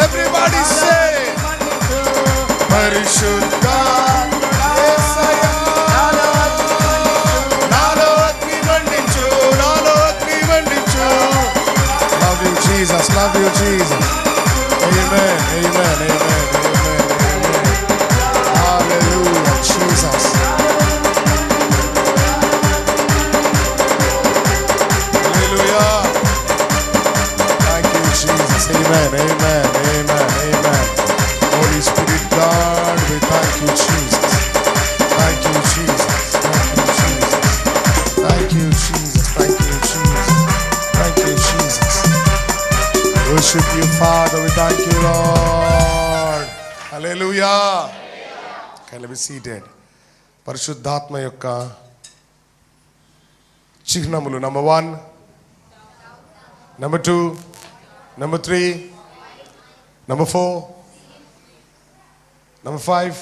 Everybody say, Parishudha Yesaya. Nalo agni mandinchu, nalo agni mandinchu. Love you Jesus, love you Jesus. Amen, amen, amen, amen, amen. Hallelujah, Jesus. Hallelujah. Amen, amen, amen, amen. Holy Spirit God, we thank you, Jesus. Thank you, Jesus. Thank you, Jesus. Thank you, Jesus. Thank you, Jesus. Thank you, Jesus. Worship you, Father. We thank you, Lord. Hallelujah. Can you be seated? పరిశుద్ధాత్మ యొక్క చిహ్నములు. Number 1, Number 2, Number 3, Number 4, Number 5,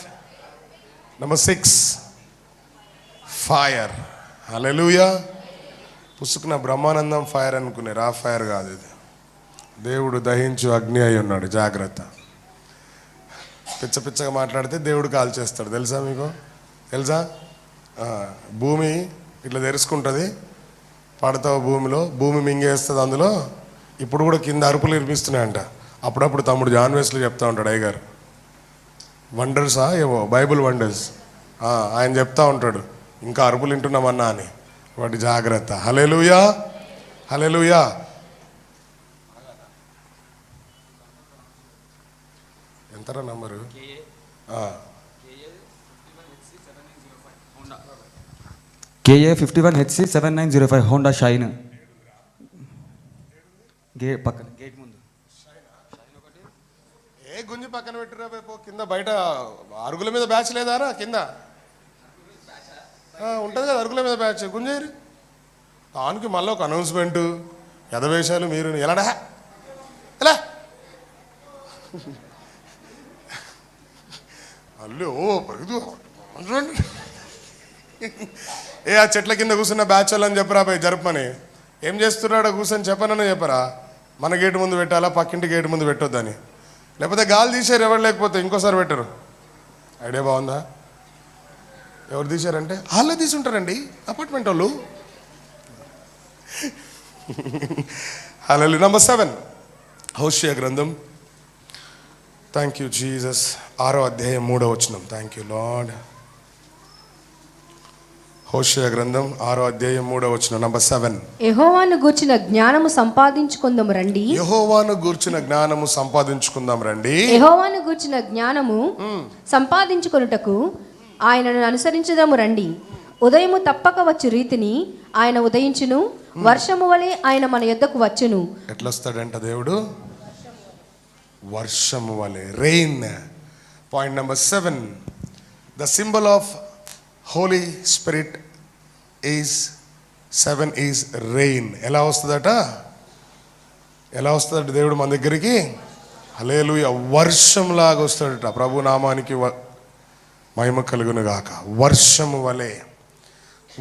Number 6, fire. Hallelujah. పుసుకున్న Brahmanandam fire అనుకునే, ఆ fire కాదు ఇది. దేవుడు దహించు అగ్ని అయి ఉన్నాడు. జాగ్రత్త. పిచ్చ పిచ్చగా మాట్లాడితే దేవుడు కాల్ చేస్తాడు. తెలుసా మీకు? తెలుసా? భూమి ఇట్లా తెరుచుకుంటుంది, పడతావు భూమిలో, భూమి మింగేస్తుంది అందులో. ఇప్పుడు కూడా కింద అరుపులు వినిపిస్తున్నాయంట. అప్పుడప్పుడు తమ్ముడు జాన్ వెస్లీ చెప్తా ఉంటాడు, అయ్యగారు వండర్సా ఏమో, బైబుల్ వండర్స్, ఆయన చెప్తా ఉంటాడు ఇంకా అరుపులు వింటున్నామన్నా అని. వాటి జాగ్రత్త. హల్లెలూయా, హల్లెలూయా. ఎంతరా number? KA 51HC 7905 Honda shine. పక్కన గేట్ ముందు ఏ గుంజి పక్కన పెట్టిరా పో. కింద బయట అరుగుల మీద బ్యాచ్ లేదారా? కింద ఉంటుంది కదా అరుగుల మీద బ్యాచ్. గుంజేరి దానికి మళ్ళీ ఒక అనౌన్స్మెంటు, యథవేషాలు. మీరు ఎలాడా ఎలా అల్లు పరిగెదు ఏ ఆ చెట్ల కింద కూర్చున్న బ్యాచ్ వాళ్ళని చెప్పరా పోయి జరపమని. ఏం చేస్తున్నాడో కూర్చొని చెప్పనని చెప్పరా. మన గేటు ముందు పెట్టాలా, పక్కింటి గేటు ముందు పెట్టొద్దని. లేకపోతే గాలి తీసారు ఎవరు, లేకపోతే ఇంకోసారి పెట్టరు. ఐడియా బాగుందా? ఎవరు తీశారంటే వాళ్ళే తీసుంటారండి, అపార్ట్మెంట్ వాళ్ళు. హల్లెలూయా. నంబర్ 7 హోషేయ గ్రంథం. Thank you Jesus. 6వ అధ్యాయం 3వ వచనం. Thank you lord. హోషేయ గ్రంథం 6వ అధ్యాయం 3వ వచనం. నంబర్ 7. యెహోవాను గూర్చిన జ్ఞానము సంపాదించుకుందాము రండి. యెహోవాను గూర్చిన జ్ఞానము సంపాదించుకుందాం రండి. యెహోవాను గూర్చిన జ్ఞానము సంపాదించుకొనుటకు ఆయనను అనుసరించుదాము రండి. ఉదయము తప్పక వచ్చు రీతిని ఆయన ఉదయించును, వర్షము వలె ఆయన మన యొద్దకు వచ్చును. ఎట్లా వస్తాడంట దేవుడు? వర్షము వలె. Rain. Point number 7. The symbol of Holy Spirit is 7 is rain. ఎలా వస్తుందట? ఎలా వస్తుందట దేవుడు మన దగ్గరికి? హల్లెలూయా. వర్షంలాగా వస్తాడట. ప్రభు నామానికి మహిమ కలుగును గాక. వర్షము వలె.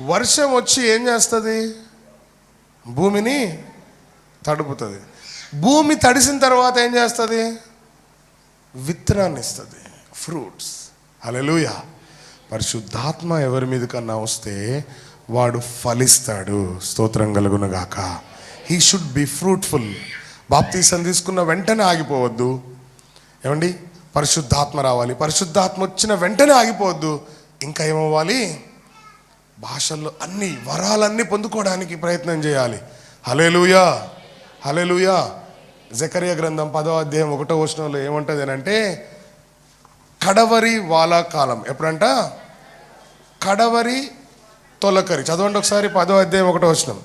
వర్షం వచ్చి ఏం చేస్తుంది? భూమిని తడుపుతుంది. భూమి తడిసిన తర్వాత ఏం చేస్తుంది? విత్తనాన్ని ఇస్తుంది, ఫ్రూట్స్. హల్లెలూయా. పరిశుద్ధాత్మ ఎవరి మీద కన్నా వస్తే వాడు ఫలిస్తాడు. స్తోత్రం కలుగును గాక. He should be fruitful. Baptism తీసుకున్న వెంటనే ఆగిపోవద్దు. ఏమండి? పరిశుద్ధాత్మ రావాలి. పరిశుద్ధాత్మ వచ్చిన వెంటనే ఆగిపోవద్దు. ఇంకా ఏమవ్వాలి? భాషల్లో అన్ని వరాలన్నీ పొందుకోవడానికి ప్రయత్నం చేయాలి. హల్లెలూయా. హల్లెలూయా. జకరియా గ్రంథం 10వ అధ్యాయం 1వ వచనంలో ఏమంటది అంటే కడవరి వాలాకాలం. ఎప్పుడంట? కడవరి తొలకరి. చదవండి ఒకసారి 10వ అధ్యాయం 1వ వచనం.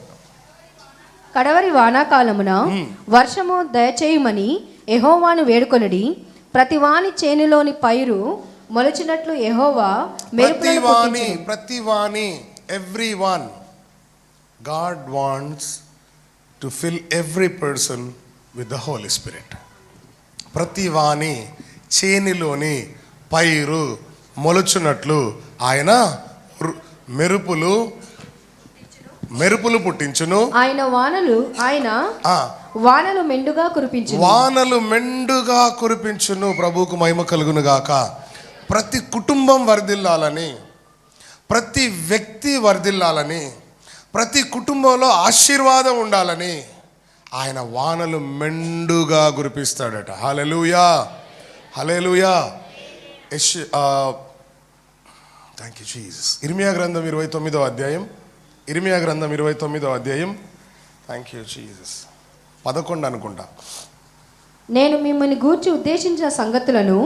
కడవరి వానాకాలమున వర్షము దయచేయమని యెహోవాను వేడుకొనుడి. ప్రతి వాని చేనులోని పైరు మొలచినట్లు యెహోవా మెరుపులను పుట్టించును. ప్రతివాని everyone. God wants to fill every person with the Holy Spirit. ప్రతివాని చేనిలోని పైరు మొలుచున్నట్లు ఆయన మెరుపులు పుట్టించును. ఆయన వానలు మెండుగా కురిపించును. వానలు మెండుగా కురిపించును. ప్రభువుకు మహిమ కలుగును గాక. ప్రతి కుటుంబం వర్ధిల్లాలని, ప్రతి వ్యక్తి వర్ధిల్లాలని, ప్రతి కుటుంబంలో ఆశీర్వాదం ఉండాలని ఆయన వానలు మెండుగా కురిపిస్తాడట. Hallelujah. Hallelujah. Thank you Jesus. ఇర్మియా గ్రంథం 29వ అధ్యాయం. ఇర్మియా గ్రంథం 29వ అధ్యాయం. Thank you Jesus. 11 అనుకుంటా. నేను మిమ్మల్ని గూర్చి ఉద్దేశించిన సంగతులను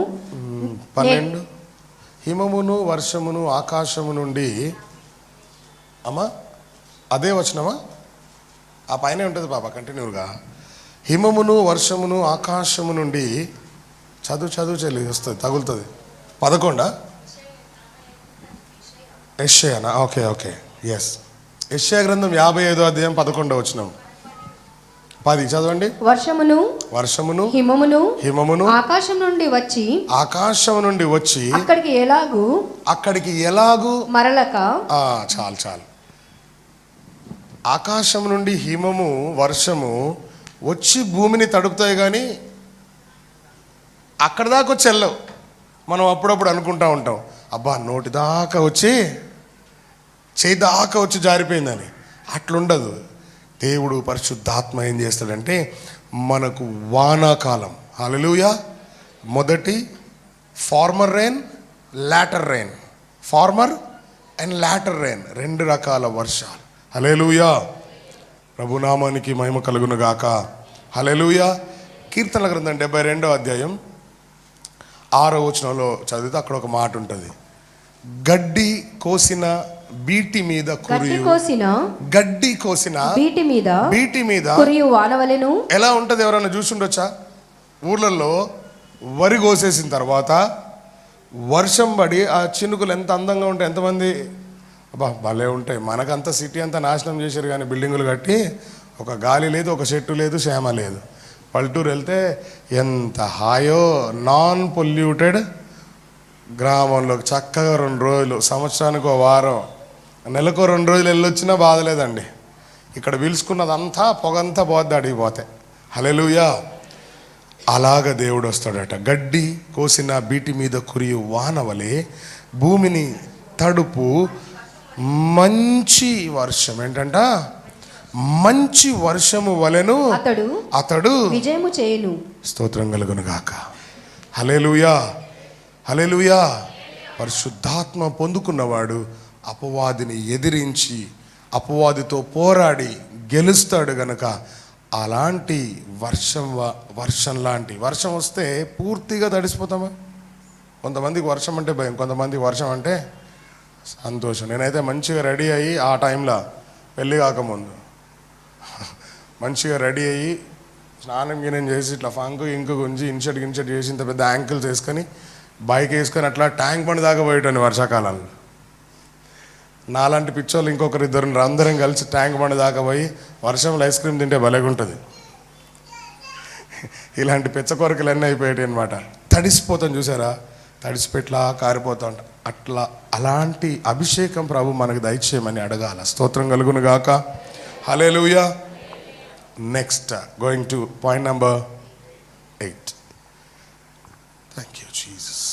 12. హిమమును వర్షమును ఆకాశము నుండి. అమ్మా అదే వచనమా? ఆ పైన ఉంటుంది పాప కంటిన్యూగా. హిమమును వర్షమును ఆకాశము నుండి. చదువు చెల్లి వస్తుంది, తగులుతుంది. 11. యెషయానా? ఓకే. ఎస్. యెషయా గ్రంథం 55వ అధ్యాయం 11వ వచనం. 10 చదవండి. వర్షమును హిమమును ఆకాశం నుండి వచ్చి అక్కడికి ఎలాగు మరలక. చాలు. ఆకాశం నుండి హిమము వర్షము వచ్చి భూమిని తడుపుతాయి, కానీ అక్కడ దాకా వచ్చి వెళ్ళవు. మనం అప్పుడప్పుడు అనుకుంటా ఉంటాం, అబ్బా నోటి దాకా వచ్చి చేయి దాకా వచ్చి జారిపోయిందని. అట్లుండదు. దేవుడు పరిశుద్ధాత్మ ఏం చేస్తాడంటే మనకు వానాకాలం. హల్లెలూయా. మొదటి former rain, latter rain. Former and latter rain, 2 రకాల వర్షాలు. హల్లెలూయా. ప్రభునామానికి మహిమ కలుగును గాక. హల్లెలూయా. కీర్తనల గ్రంథం 72వ అధ్యాయం 6వ వచనంలో చదివితే అక్కడ ఒక మాట ఉంటుంది. గడ్డి కోసిన బీటి మీద గడ్డి కోసిన బీటి మీద వానవలెను. ఎలా ఉంటుంది? ఎవరైనా చూసుండొచ్చా? ఊర్లలో వరి కోసేసిన తర్వాత వర్షం పడి ఆ చినుకులు ఎంత అందంగా ఉంటాయి. ఎంతమంది అబ్బా భలే ఉంటాయి. మనకంతా సిటీ అంతా నాశనం చేశారు, కానీ బిల్డింగులు కట్టి ఒక గాలి లేదు, ఒక చెట్టు లేదు, శ్యామ లేదు. పల్లెటూరు వెళ్తే ఎంత హాయో. నాన్ పొల్యూటెడ్ గ్రామంలోకి చక్కగా 2 రోజులు, సంవత్సరానికి 1 వారం, నెలకు 2 రోజులు వెళ్ళొచ్చినా బాధలేదండి. ఇక్కడ పీల్చుకున్నదంతా పొగంతా పోద్ది అడిగిపోతే. హల్లెలూయా. అలాగ దేవుడు వస్తాడట. గడ్డి కోసిన బీటి మీద కురియు వాన వలె భూమిని తడుపు మంచి వర్షం. ఏంటంట? మంచి వర్షము వలెను అతడు విజయము చేయును. స్తోత్రం కలుగును గాక. హల్లెలూయా, హల్లెలూయా. పరిశుద్ధాత్మ పొందుకున్నవాడు అపవాదిని ఎదిరించి అపవాదితో పోరాడి గెలుస్తాడు గనక అలాంటి వర్షం లాంటి వర్షం వస్తే పూర్తిగా తడిసిపోతామా? కొంతమందికి వర్షం అంటే భయం, కొంతమందికి వర్షం అంటే సంతోషం. నేనైతే మంచిగా రెడీ అయ్యి ఆ టైంలో పెళ్ళి కాకముందు మంచిగా రెడీ అయ్యి స్నానం గినం చేసి ఇట్లా ఫంకు ఇంకు గుంజి ఇన్షర్ట్ చేసి ఇంత పెద్ద యాంకిల్స్ వేసుకొని బైక్ వేసుకొని అట్లా ట్యాంక్ బండి దాకా పోయేటండి వర్షాకాలంలో. నాలాంటి పిచ్చోళ్ళు ఇంకొకరిద్దరు అందరం కలిసి ట్యాంక్ బండి దాకా పోయి వర్షంలో ఐస్ క్రీమ్ తింటే భలేగుంటుంది. ఇలాంటి పిచ్చ కొరకలు అన్నీ అయిపోయాయి అనమాట. తడిసిపోతాం చూసారా, తడిసిపెట్లా కారిపోతా ఉంటాం. అట్లా అలాంటి అభిషేకం ప్రభు మనకు దయచేయమని అడగాల. స్తోత్రం కలుగును గాక. Hallelujah. Next going to point number 8. Thank you Jesus.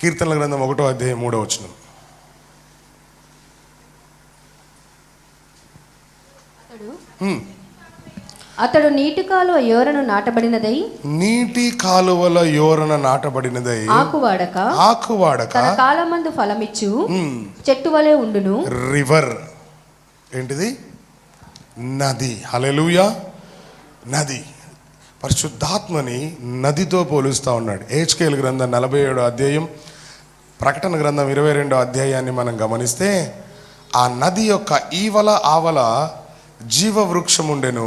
కీర్తనల గ్రంథం 1వ అధ్యాయం 3వ వచనం. అతడు నీటి కాలువ యోరను నాటబడినదై, నీటి కాలువల యోరన నాటబడినదై, ఆకువాడక తన కాలమందు ఫలమిచ్చు చెట్టు వలె ఉండును. రివర్ ఏంటిది? నది. హల్లెలూయా. నది. పరిశుద్ధాత్మని నదితో పోలుస్తూ ఉన్నాడు. హెచ్కేల్ గ్రంథం 47వ అధ్యాయం, ప్రకటన గ్రంథం 22వ అధ్యాయాన్ని మనం గమనిస్తే ఆ నది యొక్క ఈవల ఆవల జీవవృక్షం ఉండెను.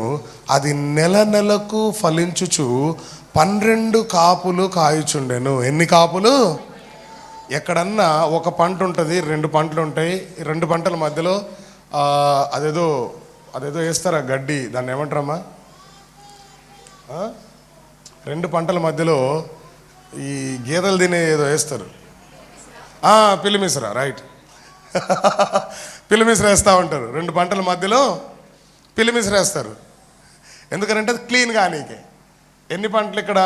అది నెలకు ఫలించుచు 12 కాపులు కాయుచుండెను. ఎన్ని కాపులు? ఎక్కడన్నా ఒక పంట ఉంటుంది, 2 పంటలు ఉంటాయి. 2 పంటల మధ్యలో అదేదో వేస్తారా గడ్డి, దాన్ని ఏమంటారమ్మా? 2 పంటల మధ్యలో ఈ గేదెలు తినే ఏదో వేస్తారు, పిల్లిమిశ్ర. రైట్. పిల్లిమిశ్ర వేస్తూ ఉంటారు. 2 పంటల మధ్యలో పిల్లిమిశ్ర వేస్తారు. ఎందుకంటే అది క్లీన్ కానీకే. ఎన్ని పంటలు ఇక్కడ?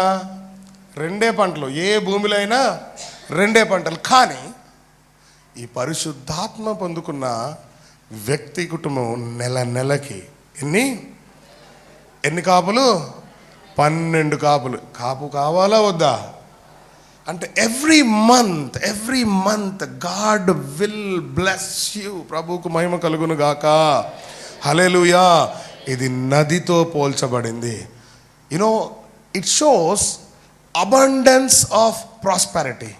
2 పంటలు. ఏ భూమిలో అయినా 2 పంటలు. కానీ ఈ పరిశుద్ధాత్మ పొందుకున్న వ్యక్తి కుటుంబం నెలకి ఎన్ని కాపులు? 12 కాపులు. కాపు కావాలా వద్దా? అంటే every month God will bless you. ప్రభువుకు మహిమ కలుగును గాక. హల్లెలూయా. ఇది నదితో పోల్చబడింది. You know it shows abundance of prosperity.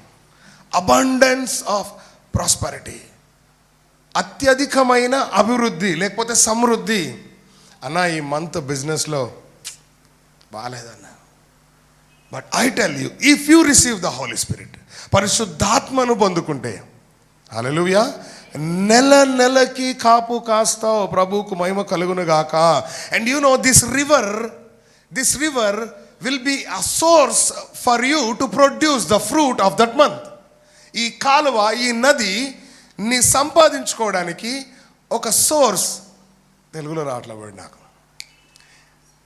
అత్యధికమైన అభివృద్ధి లేకపోతే సమృద్ధి. అన్న ఈ మంత్ బిజినెస్లో బాగాలేదన్న, but I tell you, if you receive the Holy Spirit, పరిశుద్ధాత్మను పొందుకుంటే, హల్లెలూయా, నెలకి కాపు కాస్తావు. ప్రభువుకు మహిమ కలుగును గాక. And you know this river will be a source for you to produce the fruit of that month. ఈ కాలువ, ఈ నది ని సంపాదించుకోవడానికి ఒక సోర్స్. తెలుగులో రావట్లేదు నాకు.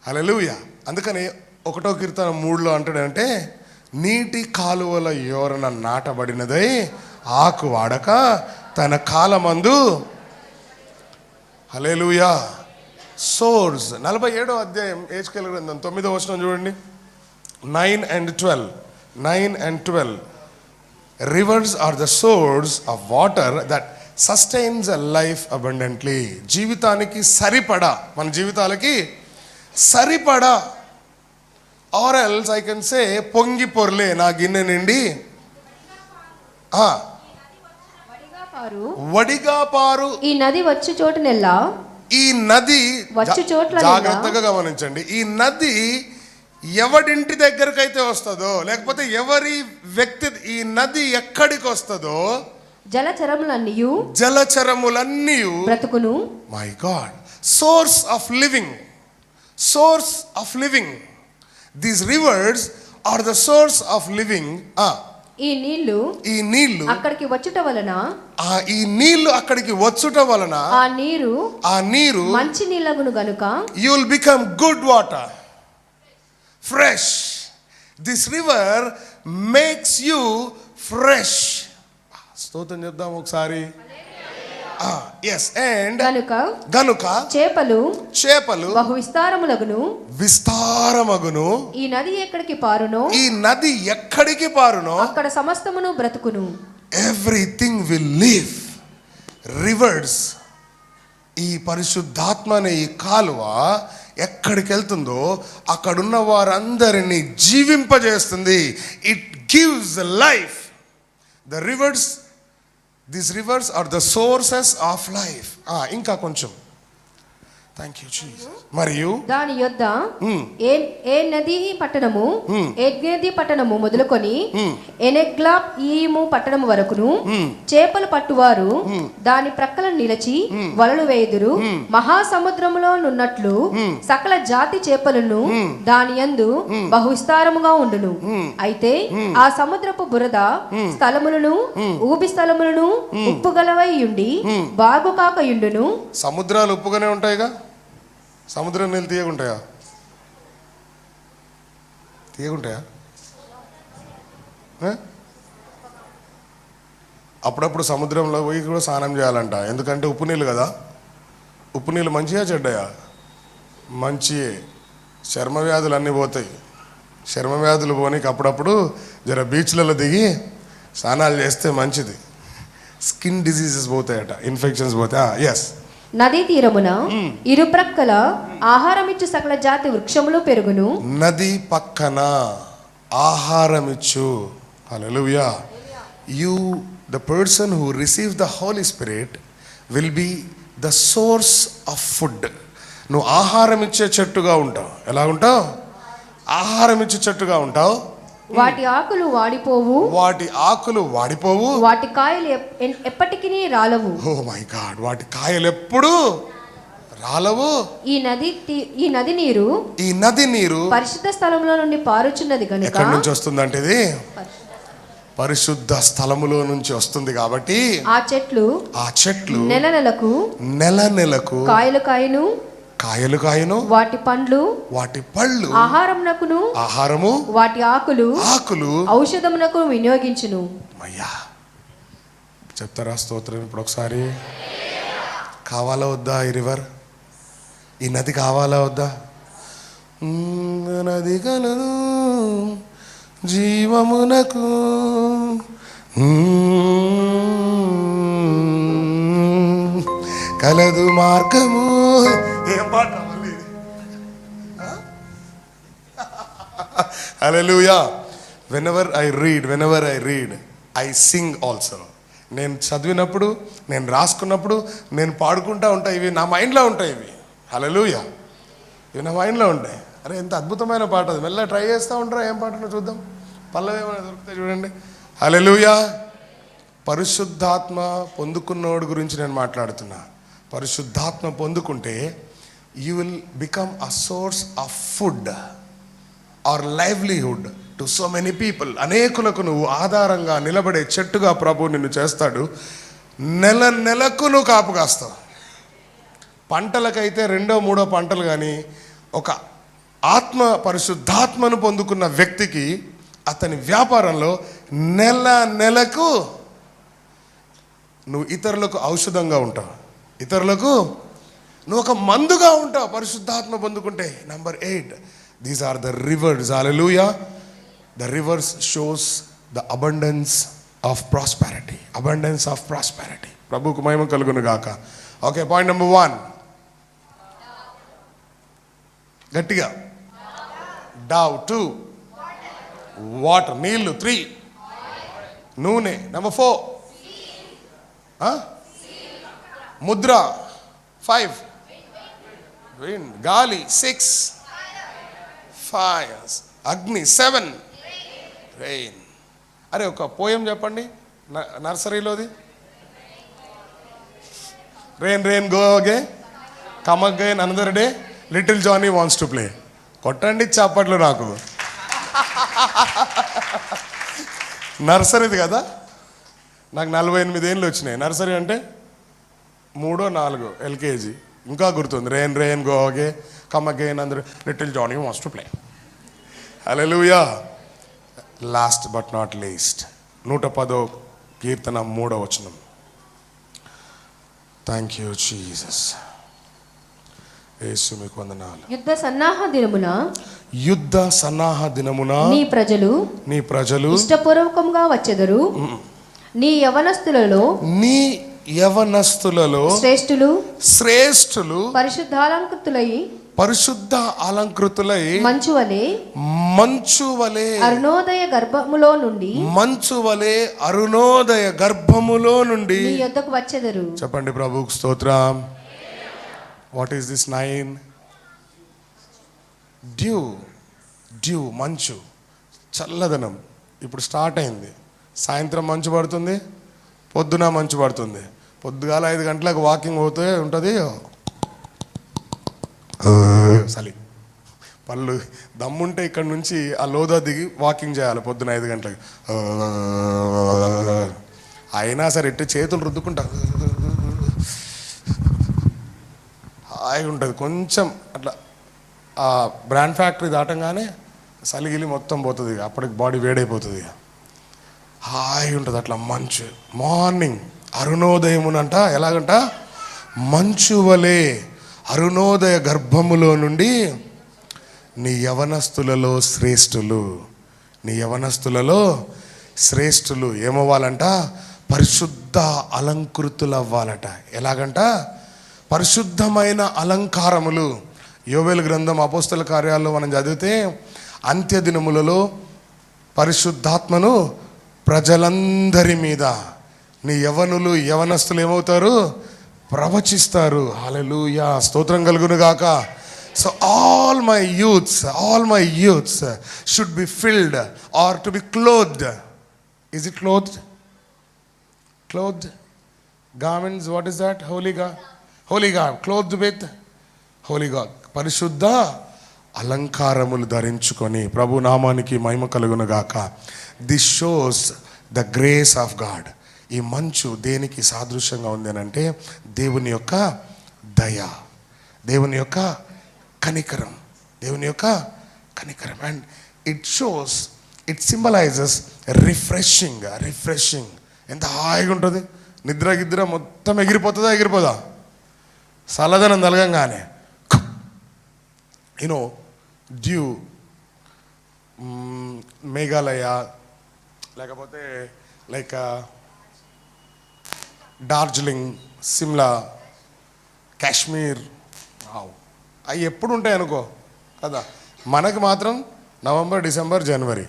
హల్లెలూయా. అందుకని 1వ కీర్తన 3లో అంటాడంటే, నీటి కాలువల యోరన నాటబడినదై ఆకు వాడక తన కాలమందు. హల్లెలూయా. సోర్స్. 47వ అధ్యాయం హెచ్కేల్ గ్రంథం 9వ వచనం చూడండి. 9 and 12. Rivers are the source of water that sustains a life abundantly. జీవితానికి సరిపడా, మన జీవితాలకి సరిపడా, or else I can say పొంగి పొర్లే నా గిన్నె నిండి. వడిగా పారు. ఈ నది వచ్చు చోటునెల్లా. ఈ నది వచ్చు చోట్ల జాగ్రత్తగా గమనించండి. ఈ నది ఎవడింటి దగ్గరకైతే వస్తుందో, లేకపోతే ఎవరి వ్యక్తి, ఈ నది ఎక్కడికి వస్తుందో జలచరములన్నీ బ్రతుకును. My God. Source of living. These rivers are the source of living. ఈ నీళ్లు అక్కడికి వచ్చుట వలన, ఈ నీళ్లు అక్కడికి వచ్చుట వలన, ఆ నీరు మంచి నీళ్ళగును గనుక you will become good water, fresh. This river makes you fresh. స్తోత్రం చెప్దాం ఒకసారి. ఎస్. అండ్ గనుక చేపలు బహు విస్తారమగును. ఈ నది ఎక్కడికి పారునో అక్కడ సమస్తమును బ్రతుకును. Everything will live. రివర్స్, ఈ పరిశుద్ధాత్మ అనే ఈ కాలువ ఎక్కడికి వెళ్తుందో అక్కడున్న వారందరినీ జీవింపజేస్తుంది. It gives life. The rivers, these rivers are the sources of life. ఇంకా కొంచెం. Thank you Jesus. మరియు దాని యొద్ద ఏ నది పట్టణము ఎగ్నేది పట్టణము మొదలుకొని ఎనెగ్లాయిము పట్టణము వరకును చేపలు పట్టువారు దాని ప్రక్కల నిలిచి వలలు వేయుదురు. మహాసముద్రములో నున్నట్లు సకల జాతి చేపలను దాని యందు బహు విస్తారముగా ఉండును. అయితే ఆ సముద్రపు బురద స్థలములను ఊబి స్థలములను ఉప్పు గలవై ఉండి బాగు కాక యుండును. సముద్రాలు ఉప్పుగానే ఉంటాయిగా. సముద్రం నీళ్ళు తీయగుంటాయా? అప్పుడప్పుడు సముద్రంలో పోయి కూడా స్నానం చేయాలంట. ఎందుకంటే ఉప్పు నీళ్ళు కదా. ఉప్పు నీళ్ళు మంచిగా చెడ్డాయా? మంచియే. చర్మ వ్యాధులు అన్నీ పోతాయి. చర్మ వ్యాధులు పోనీకి అప్పుడప్పుడు జర బీచ్లలో దిగి స్నానాలు చేస్తే మంచిది. స్కిన్ డిసీజెస్ పోతాయట, ఇన్ఫెక్షన్స్ పోతాయి. ఎస్. నదీ తీరమున ఇరుప్రక్కల ఆహారమిచ్చు సకల జాతి వృక్షములు పెరుగును. నది పక్కన ఆహారమిచ్చు. Hallelujah. You, the person who receive the Holy Spirit will be the source of food. నువ్వు ఆహారం ఇచ్చే చెట్టుగా ఉంటావు. ఎలా ఉంటావు? ఆహారం ఇచ్చే చెట్టుగా ఉంటావు. వాటి ఆకులు వాడిపోవు. వాటి కాయలు ఎప్పటికీ రాలవు. ఓ మై గాడ్, వాటి కాయలు ఎప్పుడు రాలవు. ఈ నది నీరు పరిశుద్ధ స్థలములో నుండి పారుచున్నది కనుక. ఎక్కడి నుంచి వస్తుందంటే ఇది పరిశుద్ధ స్థలములో నుంచి వస్తుంది కాబట్టి ఆ చెట్లు నెల నెలకు కాయలు కాయను వాటి పళ్ళు ఆహారము వాటి ఆకులు ఔషధమునకు వినియోగించును. అయ్యా చెప్తారా స్తోత్రం? ఇప్పుడు ఒకసారి కావాలా వద్దా? ఈ రివర్, ఈ నది కావాలా వద్దా? నది కలదు జీవమునకు, కలదు మార్గము. ఏం పాట మళ్ళీ? హల్లెలూయా. whenever I read I sing also. నేను చదివినప్పుడు, నేను రాసుకున్నప్పుడు, నేను పాడుకుంటా ఉంటా. ఇవి నా మైండ్లో ఉంటాయి. ఇవి హల్లెలూయా, ఇవి నా మైండ్లో ఉంటాయి. అరే ఎంత అద్భుతమైన పాట అది. మెల్ల ట్రై చేస్తూ ఉంటారా? ఏం పాటనో చూద్దాం. పల్లవి ఏమైనా దొరుకుతాయి చూడండి. హల్లెలూయా. పరిశుద్ధాత్మ పొందుకున్నోడు గురించి నేను మాట్లాడుతున్నా. పరిశుద్ధాత్మ పొందుకుంటే you will become a source of food or livelihood to so many people. అనేకులకు నువ్వు ఆధారంగా నిలబడే చెట్టుగా ప్రభు నిన్ను చేస్తాడు. నెలకు నువ్వు కాపు కాస్తావు. పంటలకైతే 2వ 3వ పంటలు, కానీ ఒక పరిశుద్ధాత్మను పొందుకున్న వ్యక్తికి అతని వ్యాపారంలో నెలకు నువ్వు ఇతరులకు ఔషధంగా ఉంటావు. ఇతరులకు నువ్వు ఒక మందుగా ఉంటావు పరిశుద్ధాత్మ పొందుకుంటే. Number 8, these are the rivers. Hallelujah. The rivers shows the abundance of prosperity. Abundance of prosperity. ప్రభువుకు మహిమ కలుగును గాక. ఓకే, పాయింట్ నెంబర్ 1 గట్టిగా. డవ్. 2 వాటర్, నీళ్లు. 3 నూనె. నెంబర్ 4 ముద్ర. 5 విండ్, గాలి. 6 ఫైర్స్, అగ్ని. 7 రెయిన్. అరే ఒక పోయం చెప్పండి నర్సరీలోది. Rain go away, come again another day, little Johnny wants to play. కొట్టండి చప్పట్లు నాకు. నర్సరీది కదా. నాకు 48 ఏళ్ళు వచ్చినాయి. నర్సరీ అంటే 3 4 LKG. ఇంకా గుర్తుంది. Rain go away, come again అందరు, little Johnny wants to play. Hallelujah. Last but not least 110వ కీర్తన 3వ వచనం. Thank you Jesus. యేసు మీకు వందనాలు. యుద్ధ సన్నాహ దినమున యుద్ధ సన్నాహ దినమున నీ ప్రజలు ఇష్టపూర్వకంగా వచ్చెదరు. నీ యవనస్తులలో శ్రేష్ఠులు పరిశుద్ధ అలంకృతులై మంచు వలె అరుణోదయ గర్భములో నుండి నీ యొద్దకు వచ్చెదరు. చెప్పండి ప్రభువుకు స్తోత్రం. What is this 9? డ్యూ మంచు, చల్లదనం. ఇప్పుడు స్టార్ట్ అయింది. సాయంత్రం మంచు పడుతుంది, పొద్దున మంచు పడుతుంది. పొద్దుగాల 5 గంటలకు వాకింగ్ పోతే ఉంటుంది చలి. పళ్ళు దమ్ముంటే ఇక్కడ నుంచి ఆ లోదా దిగి వాకింగ్ చేయాలి పొద్దున 5 గంటలకి. అయినా సరే ఇట్టు చేతులు రుద్దుకుంటా హాయిగా ఉంటుంది. కొంచెం అట్లా ఆ బ్రాండ్ ఫ్యాక్టరీ దాటంగానే సలిగిలి మొత్తం పోతుంది. అప్పటికి బాడీ వేడైపోతుంది. హాయిగా ఉంటుంది అట్లా మంచు. మార్నింగ్ అరుణోదయమునంట ఎలాగంట, మంచు వలె అరుణోదయ గర్భములో నుండి నీ యవనస్తులలో శ్రేష్ఠులు ఏమవ్వాలంట? పరిశుద్ధ అలంకృతులు అవ్వాలట. ఎలాగంట? పరిశుద్ధమైన అలంకారములు. యోవేలు గ్రంథం అపోస్తల కార్యాల్లో మనం చదివితే అంత్య దినములలో పరిశుద్ధాత్మను ప్రజలందరి మీద నీ యవనస్తులు ఏమవుతారు? ప్రవచిస్తారు. హల్లెలూయా, స్తోత్రం కలుగును గాక. So all my youths should be filled or to be clothed. Is it clothed? Garments, what is that? Holy God, clothed with Holy God. పరిశుద్ధ అలంకారములు ధరించుకొని ప్రభు నామానికి మహిమ కలుగును గాక. This shows the grace of God. ఈ మంచు దేనికి సాదృశ్యంగా ఉంది అని అంటే దేవుని యొక్క దయ, దేవుని యొక్క కనికరం. And it symbolises refreshing. ఎంత హాయిగా ఉంటుంది. నిద్ర మొత్తం ఎగిరిపోదా? చల్లదనం తలగంగానే డ్యూ. మేఘాలయ లేకపోతే లైక్ డార్జిలింగ్, సిమ్లా, కాశ్మీర్ అవి ఎప్పుడు ఉంటాయి అనుకో కదా. మనకు మాత్రం నవంబర్ డిసెంబర్ జనవరి.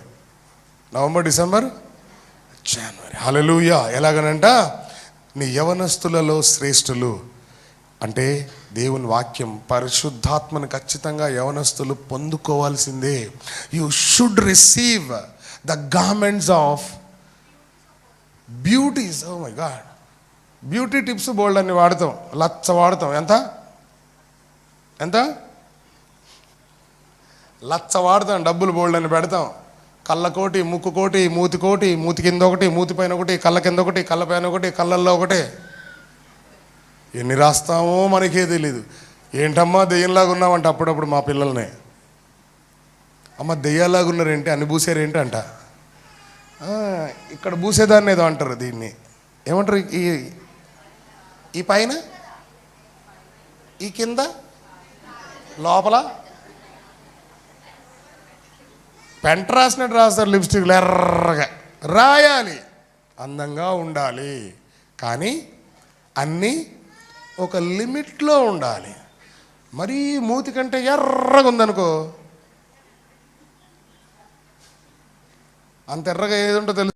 హల్లెలూయా. ఎలాగనంట? నీ యవనస్తులలో శ్రేష్ఠులు అంటే దేవుని వాక్యం. పరిశుద్ధాత్మను ఖచ్చితంగా యవనస్తులు పొందుకోవాల్సిందే. You should receive the garments of beauties. Oh my God, beauty tips బోల్డ్ అన్ని వాడతాం. వాడతాం. ఎంత వాడతాం. డబ్బులు బోల్డ్ అని పెడతాం. కళ్ళకోటి, ముక్కుకోటి, మూతికోటి, మూతి కింద ఒకటి, మూతి పైన ఒకటి, కళ్ళ కింద ఒకటి, కళ్ళ పైన ఒకటి, కళ్ళల్లో ఒకటే. ఎన్ని రాస్తామో మనకే తెలీదు. ఏంటమ్మా దెయ్యంలాగా ఉన్నామంట అప్పుడప్పుడు మా పిల్లల్ని. అమ్మ దెయ్యాలాగా ఉన్నారేంటి, అన్ని పూసారేంటి అంట. ఇక్కడ పూసేదాన్ని ఏదో అంటారు. దీన్ని ఏమంటారు? ఈ పైన, ఈ కింద, లోపల పెంట రాసినట్టు రాస్తారు. లిప్స్టిక్లు ఎర్రగా రాయాలి, అందంగా ఉండాలి. కానీ అన్నీ ఒక లిమిట్లో ఉండాలి. మరీ మూతి కంటే ఎర్రగా ఉందనుకో, అంత ఎర్రగా ఏది ఉంటో తెలుసు.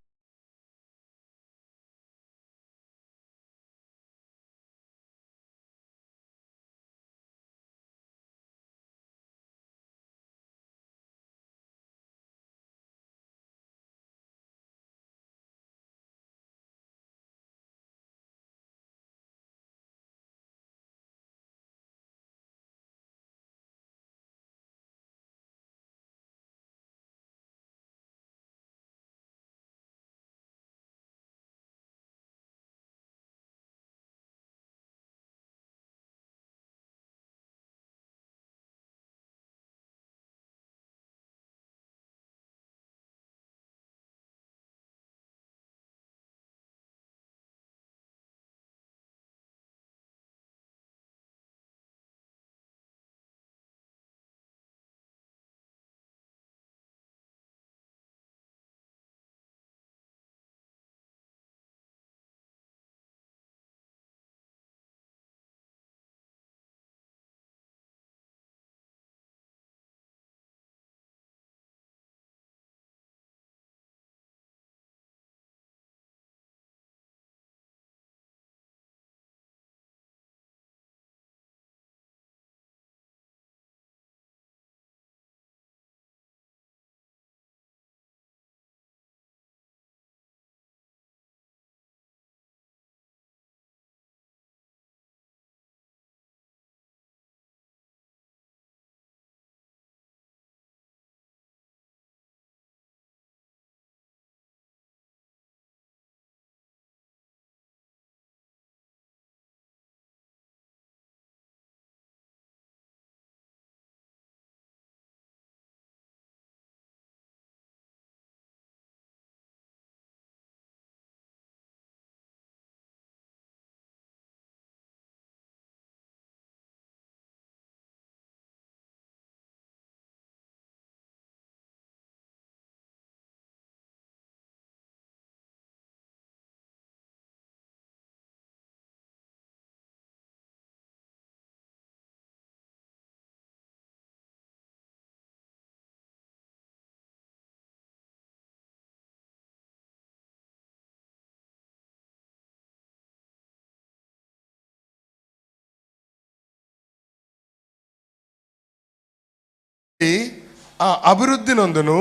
అభివృద్ధి నొందును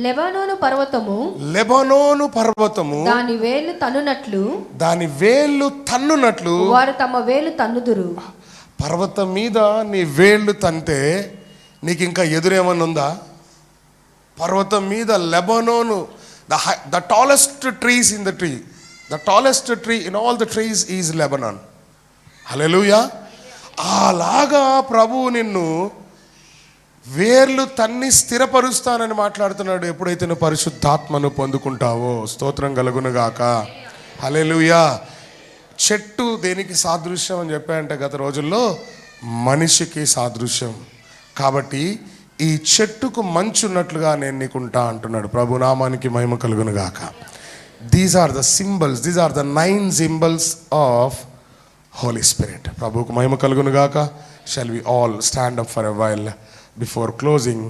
లెబానోను పర్వతము లెబానోను పర్వతము దాని వేలు తన్నునట్లు దాని వేళ్ళు తన్నునట్లు వారు తమ వేలు తన్నుదురు. పర్వతం మీద నీ వేళ్ళు తంటే నీకు ఇంకా ఎదురేమన్నా ఉందా? పర్వతం మీద లెబానోను, the tallest trees in the tree, the tallest tree in all the trees is Lebanon. Hallelujah. అలాగా ప్రభువు నిన్ను వేర్లు తన్ని స్థిరపరుస్తానని మాట్లాడుతున్నాడు. ఎప్పుడైతే నువ్వు పరిశుద్ధాత్మను పొందుకుంటావో, స్తోత్రం కలుగునుగాక. హల్లెలూయా. చెట్టు దేనికి సాదృశ్యం అని చెప్పాయంటే గత రోజుల్లో మనిషికి సాదృశ్యం. కాబట్టి ఈ చెట్టుకు మంచు ఉన్నట్లుగా నేను నీకుంటా అంటున్నాడు. ప్రభు నామానికి మహిమ కలుగునుగాక. These are the symbols, these are the 9 symbols of Holy Spirit. ప్రభుకు మహిమ కలుగునుగాక. Shall we all stand up for a while before closing?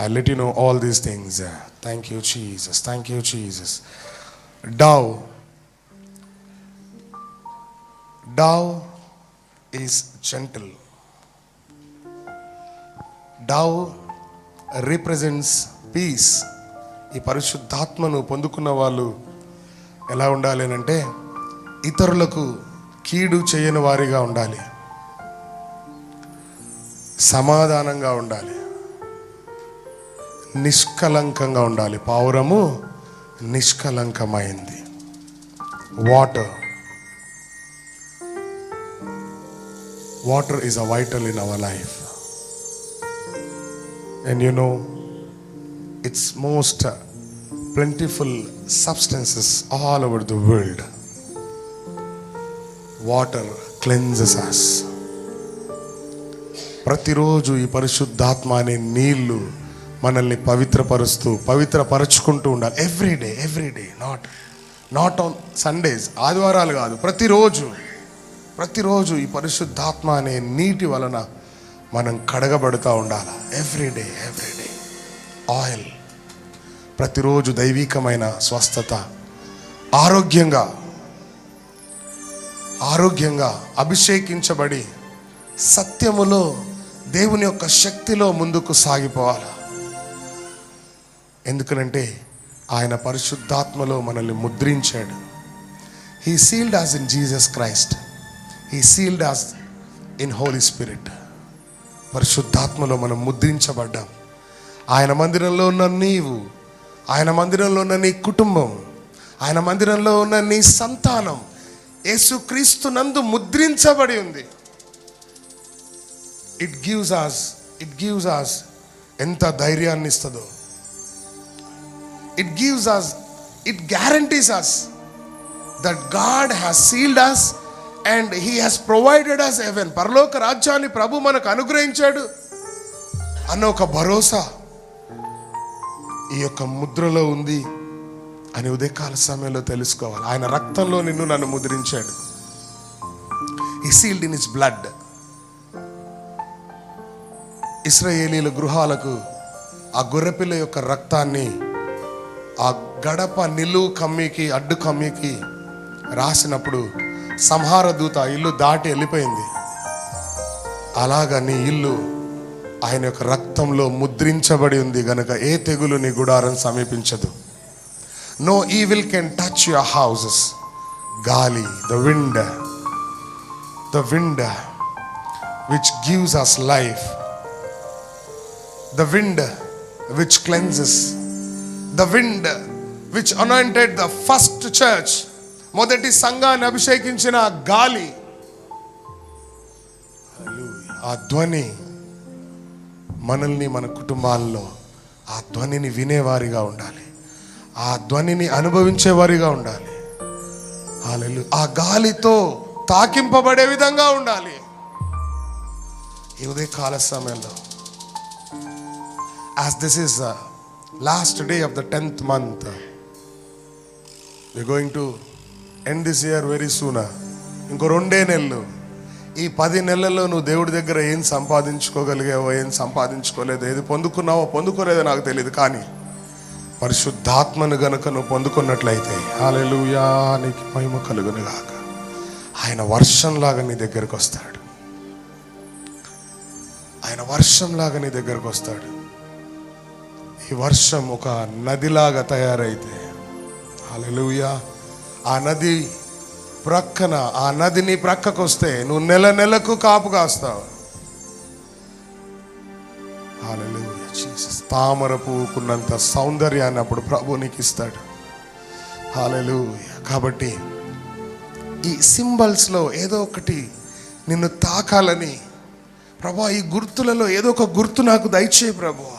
I let you know all these things. Thank you Jesus, thank you Jesus. Dove is gentle. Dove represents peace. ఈ పరిశుద్ధాత్మను పొందుకున్న వాళ్ళు ఎలా ఉండాలి అంటే ఇతరులకు కీడు చేయని వారిగా ఉండాలి, సమాధానంగా ఉండాలి, నిష్కలంకంగా ఉండాలి. పావురము నిష్కలంకమైంది. Water is a vital in our life. And you know, its most plentiful substances all over the world. Water cleanses us. ప్రతిరోజు ఈ పరిశుద్ధాత్మ అనే నీళ్లు మనల్ని పవిత్రపరుచుకుంటూ ఉండాలి. Every day, not on Sundays, ఆదివారాలు కాదు, ప్రతిరోజు ఈ పరిశుద్ధాత్మ అనే నీటి వలన మనం కడగబడుతూ ఉండాలి. Every day oil. ప్రతిరోజు దైవికమైన స్వస్థత, ఆరోగ్యంగా అభిషేకించబడి సత్యములో దేవుని యొక్క శక్తిలో ముందుకు సాగిపోవాలి. ఎందుకనంటే ఆయన పరిశుద్ధాత్మలో మనల్ని ముద్రించాడు. He sealed us in Jesus Christ. He sealed us in Holy Spirit. పరిశుద్ధాత్మలో మనం ముద్రించబడ్డాం. ఆయన మందిరంలో ఉన్న నీవు, ఆయన మందిరంలో ఉన్న నీ కుటుంబం, ఆయన మందిరంలో ఉన్న నీ సంతానం యేసుక్రీస్తు నందు ముద్రించబడి ఉంది. ఇట్ గివ్స్ us ఎంత ధైర్యాన్ని ఇస్తుందో. It guarantees us that God has sealed us and he has provided us heaven. పరలోక రాజ్యాన్ని ప్రభు మనకు అనుగ్రహించాడు అన్న ఒక భరోసా ఈ యొక్క ముద్రలో ఉంది అని ఉదయకాల సమయంలో తెలుసుకోవాలి. ఆయన రక్తంలో నిన్ను నన్ను ముద్రించాడు. he sealed in his blood. ఇశ్రాయేలీల గృహాలకు ఆ గొర్రెపిల్ల యొక్క రక్తాన్ని ఆ గడప నిలువు కమ్మికి, అడ్డు కమ్మికి రాసినప్పుడు సంహార దూత ఇల్లు దాటి వెళ్ళిపోయింది. అలాగా నీ ఇల్లు ఆయన యొక్క రక్తంలో ముద్రించబడి ఉంది గనక ఏ తెగులు నీ గుడారం సమీపించదు. No evil can touch your houses. గాలి, the wind which gives us life, the wind which cleanses, the wind which anointed the first church, మొదటి సంఘాన్ని అభిషేకించిన గాలి, ఆ ధ్వని మనల్ని, మన కుటుంబాల్లో ఆ ధ్వనిని వినేవారిగా ఉండాలి, ఆ ధ్వనిని అనుభవించేవారిగా ఉండాలి. హల్లెలూయా. ఆ గాలితో తాకింపబడే విధంగా ఉండాలి. ఈ ఉదయకాల సమయంలో, as this is the last day of the 10th month, we're going to end this year very soon. ఇంకో 2 నెలలు. ఈ 10 నెలల్లో నువ్వు దేవుడి దగ్గర ఏం సంపాదించుకోగలిగావో, ఏం సంపాదించుకోలేదో, ఏది పొందుకున్నావో పొందుకోలేదో నాకు తెలియదు. కానీ పరిశుద్ధాత్మను గనుక నువ్వు పొందుకున్నట్లయితే, హల్లెలూయా, నీకు మహిమ కలుగును గాక. ఆయన వర్షంలాగా నీ దగ్గరకు వస్తాడు. ఆయన వర్షంలాగా నీ దగ్గరకు వస్తాడు. ఈ వర్షం ఒక నదిలాగా తయారైతే, హల్లెలూయా, ఆ నది ప్రక్కన, ఆ నదిని ప్రక్కకు వస్తే నువ్వు నెలకు కాపు కాస్తావు. హల్లెలూయా జీసస్. తామర పువ్వుకున్నంత సౌందర్యాన్ని అప్పుడు ప్రభు నీకు ఇస్తాడు. హల్లెలూయా. కాబట్టి ఈ సింబల్స్లో ఏదో ఒకటి నిన్ను తాకాలని ప్రభువా, ఈ గుర్తులలో ఏదో ఒక గుర్తు నాకు దయచేయి ప్రభువా.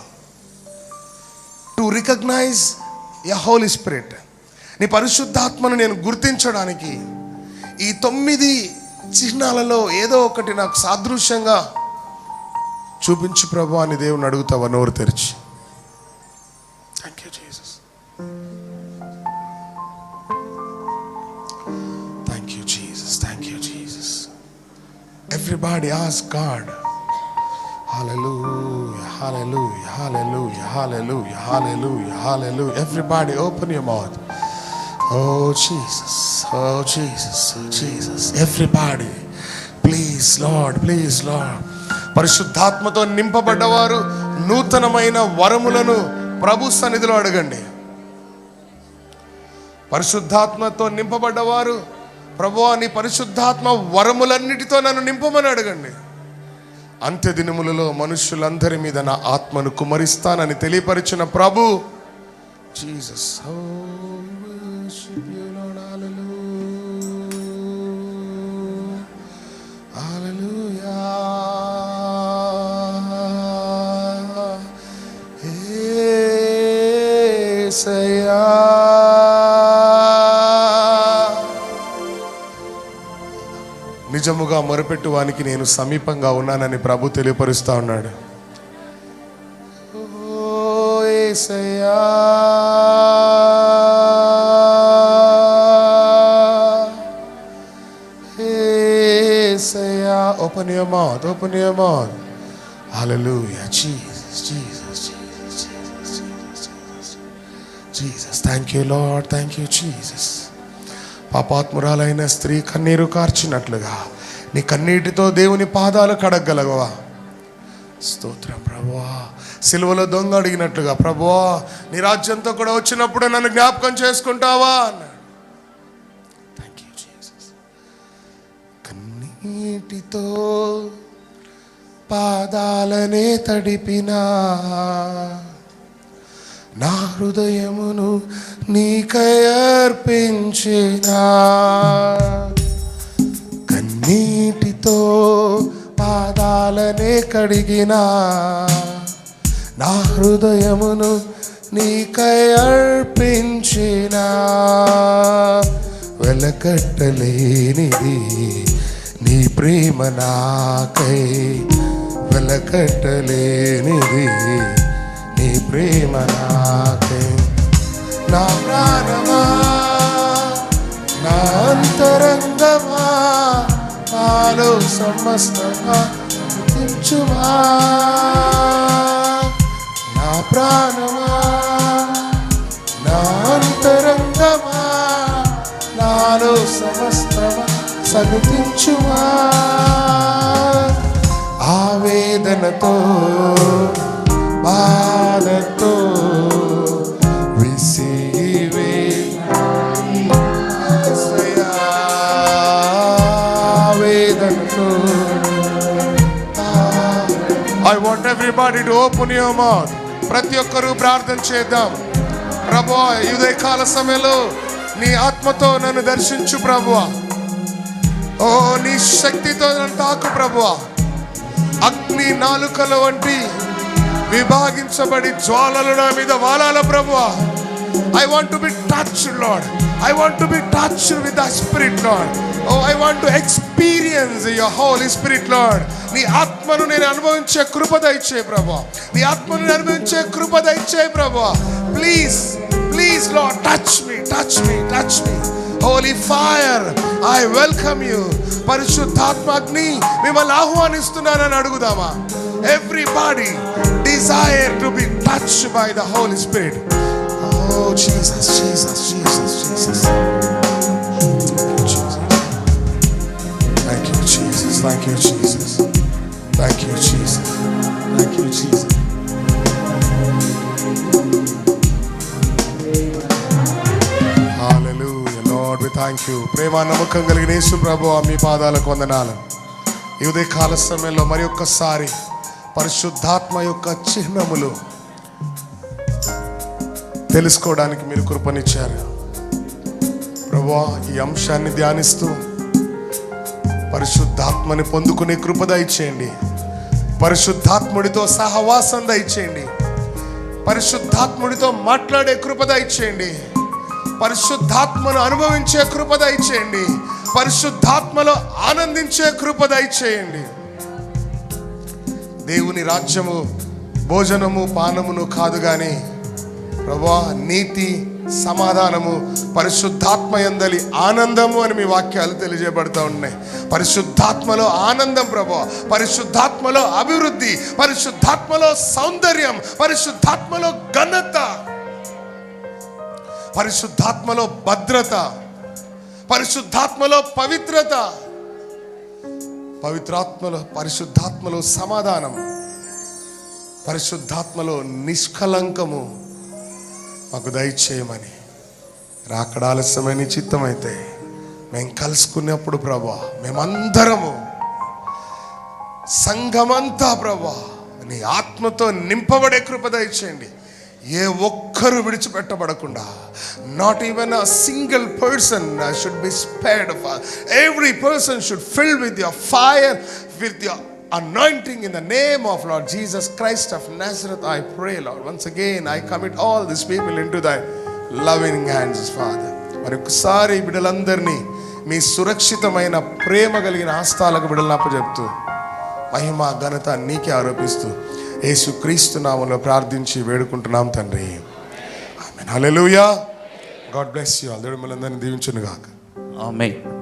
టు రికగ్నైజ్ య హోలీ స్పిరిట్, నీ పరిశుద్ధాత్మను నేను గుర్తించడానికి ఈ 9 చిహ్నాలలో ఏదో ఒకటి నాకు సాదృశ్యంగా చూపించు ప్రభువా అని దేవుని అడుగుతావా నోరు తెరిచి? Thank you Jesus. Thank you Jesus. Thank you Jesus. Everybody ask God. Hallelujah, hallelujah, hallelujah, hallelujah, hallelujah, hallelujah. Everybody open your mouth. Oh Jesus, oh Jesus, oh Jesus. Everybody, please Lord, please Lord. పరిశుద్ధాత్మతో నింపబడ్డవారు నూతనమైన వరములను ప్రభు సన్నిధిలో అడగండి. పరిశుద్ధాత్మతో నింపబడ్డవారు, ప్రభువా నీ పరిశుద్ధాత్మ వరములన్నిటితో నన్ను నింపమని అడగండి. అంత్య దినములలో మనుషులందరి మీద నా ఆత్మను కుమరిస్తానని తెలియపరిచిన ప్రభు జీసస్. నిజముగా మొరపెట్టు వానికి నేను సమీపంగా ఉన్నానని ప్రభు తెలియపరుస్తా ఉన్నాడు. ఓ యేసయ్యా, యేసయ్యా. Open your mouth, open your mouth. Hallelujah Jesus, Jesus, Jesus, Jesus, Jesus, Jesus. Thank you Lord, thank you Jesus. పాపాత్మురాలైన స్త్రీ కన్నీరు కార్చినట్లుగా నీ కన్నీటితో దేవుని పాదాలు కడగలగవా? స్తోత్రం ప్రభువా. సిలువలో దొంగ అడిగినట్లుగా ప్రభువా నీ రాజ్యంతో కూడా వచ్చినప్పుడు నన్ను జ్ఞాపకం చేసుకుంటావా అన్నాడు. Thank you Jesus. కన్నీటితో పాదాలనే తడిపినా నా హృదయమును నీకై అర్పించినా, కన్నీటితో పాదాలనే కడిగినా నా హృదయమును నీకై అర్పించినా, వెలకట్టలేనిది నీ ప్రేమ నాకై, వెలకట్టలేనిది నీ ప్రేమ నాకై. నా ప్రాణమా, నా అంతరంగమా, నాలో సమస్తమా స్తుతించుమా. నా ప్రాణమా, నా అంతరంగమా, నాలో సమస్తమా స్తుతించుమా. ఆవేదనతో బాధతో విసివే వేదనతో. I want everybody to open your mouth. ప్రతి ఒక్కరూ ప్రార్థన చేద్దాం. ప్రభువా ఈ ఉదయకాల సమయంలో నీ ఆత్మతో నన్ను దర్శించు ప్రభువా. ఓ నీ శక్తితో నన్ను తాకు ప్రభువా. అగ్ని నాలుకల వంటి విభాగించబడి జ్వాలలు నా మీద వాలాల ప్రభువా. I want to be touched, Lord. I want to be touched with the Spirit, Lord. Oh, I want to experience your Holy Spirit, Lord. నీ ఆత్మను నేను అనుభవించే కృప దయచేయి ప్రభువా. నీ ఆత్మను నేను అనుభవించే కృప దయచేయి ప్రభువా. Please, please Lord, touch me, touch me, touch me. Holy fire, I welcome you. పరిశుద్ధాత్మ అగ్ని మిమ్మల్ని ఆహ్వానిస్తున్నానని అడుగుదామా? Everybody desire to be touched by the Holy Spirit. Oh Jesus, Jesus, Jesus, Jesus. Thank you Jesus. Thank you Jesus. Thank you Jesus. Thank you Jesus. Thank you. ప్రేమ నమ్మకం కలిగిన యేసు ప్రభువా, మీ పాదాలకు వందనాలు. ఈ ఉదయ కాల సమయంలో మరి ఒక్కసారి పరిశుద్ధాత్మ యొక్క చిహ్నములు తెలుసుకోవడానికి మీరు కృపనిచ్చారు ప్రభువా. ఈ అంశాన్ని ధ్యానిస్తూ పరిశుద్ధాత్మని పొందుకునే కృప దయచేయండి. పరిశుద్ధాత్ముడితో సహవాసం దయచేయండి. పరిశుద్ధాత్ముడితో మాట్లాడే కృప దయచేయండి. పరిశుద్ధాత్మను అనుభవించే కృప దయచేయండి. పరిశుద్ధాత్మలో ఆనందించే కృప దయచేయండి. దేవుని రాజ్యము భోజనము పానమును కాదు కానీ ప్రభువా, నీతి సమాధానము పరిశుద్ధాత్మ యందలి ఆనందము అని మీ వాక్యాలు తెలియజేయబడుతూ ఉన్నాయి. పరిశుద్ధాత్మలో ఆనందం ప్రభువా, పరిశుద్ధాత్మలో అభివృద్ధి, పరిశుద్ధాత్మలో సౌందర్యం, పరిశుద్ధాత్మలో ఘనత, పరిశుద్ధాత్మలో భద్రత, పరిశుద్ధాత్మలో పవిత్రత, పరిశుద్ధాత్మలో సమాధానం, పరిశుద్ధాత్మలో నిష్కలంకము మాకు దయచేయమని. రాకడ ఆలస్యమైన చిత్తమైతే మేము కలుసుకున్నప్పుడు ప్రభా, మేమందరము సంఘమంతా ప్రభా నీ ఆత్మతో నింపబడే కృప దయచేయండి. ఏ ఒక్కరు విడిచిపెట్టబడకుండా, not even a single person should be spared. Every person should fill with your fire, with your anointing in the name of Lord Jesus Christ of Nazareth. I pray, Lord, once again I commit all these people into thy loving hands, Father. మరి ఒకసారి బిడ్డలందరినీ మీ సురక్షితమైన ప్రేమ కలిగిన హస్తాలకు బిడ్డలను అప్పచెప్తూ మహిమ ఘనత నీకే ఆరోపిస్తూ యేసుక్రీస్తు నామములో ప్రార్థించి వేడుకుంటున్నాం తండ్రి. Amen. Hallelujah. God bless you all. దేవుడు మిమ్మల్ని అందరినీ దీవించును గాక. ఆమేన్.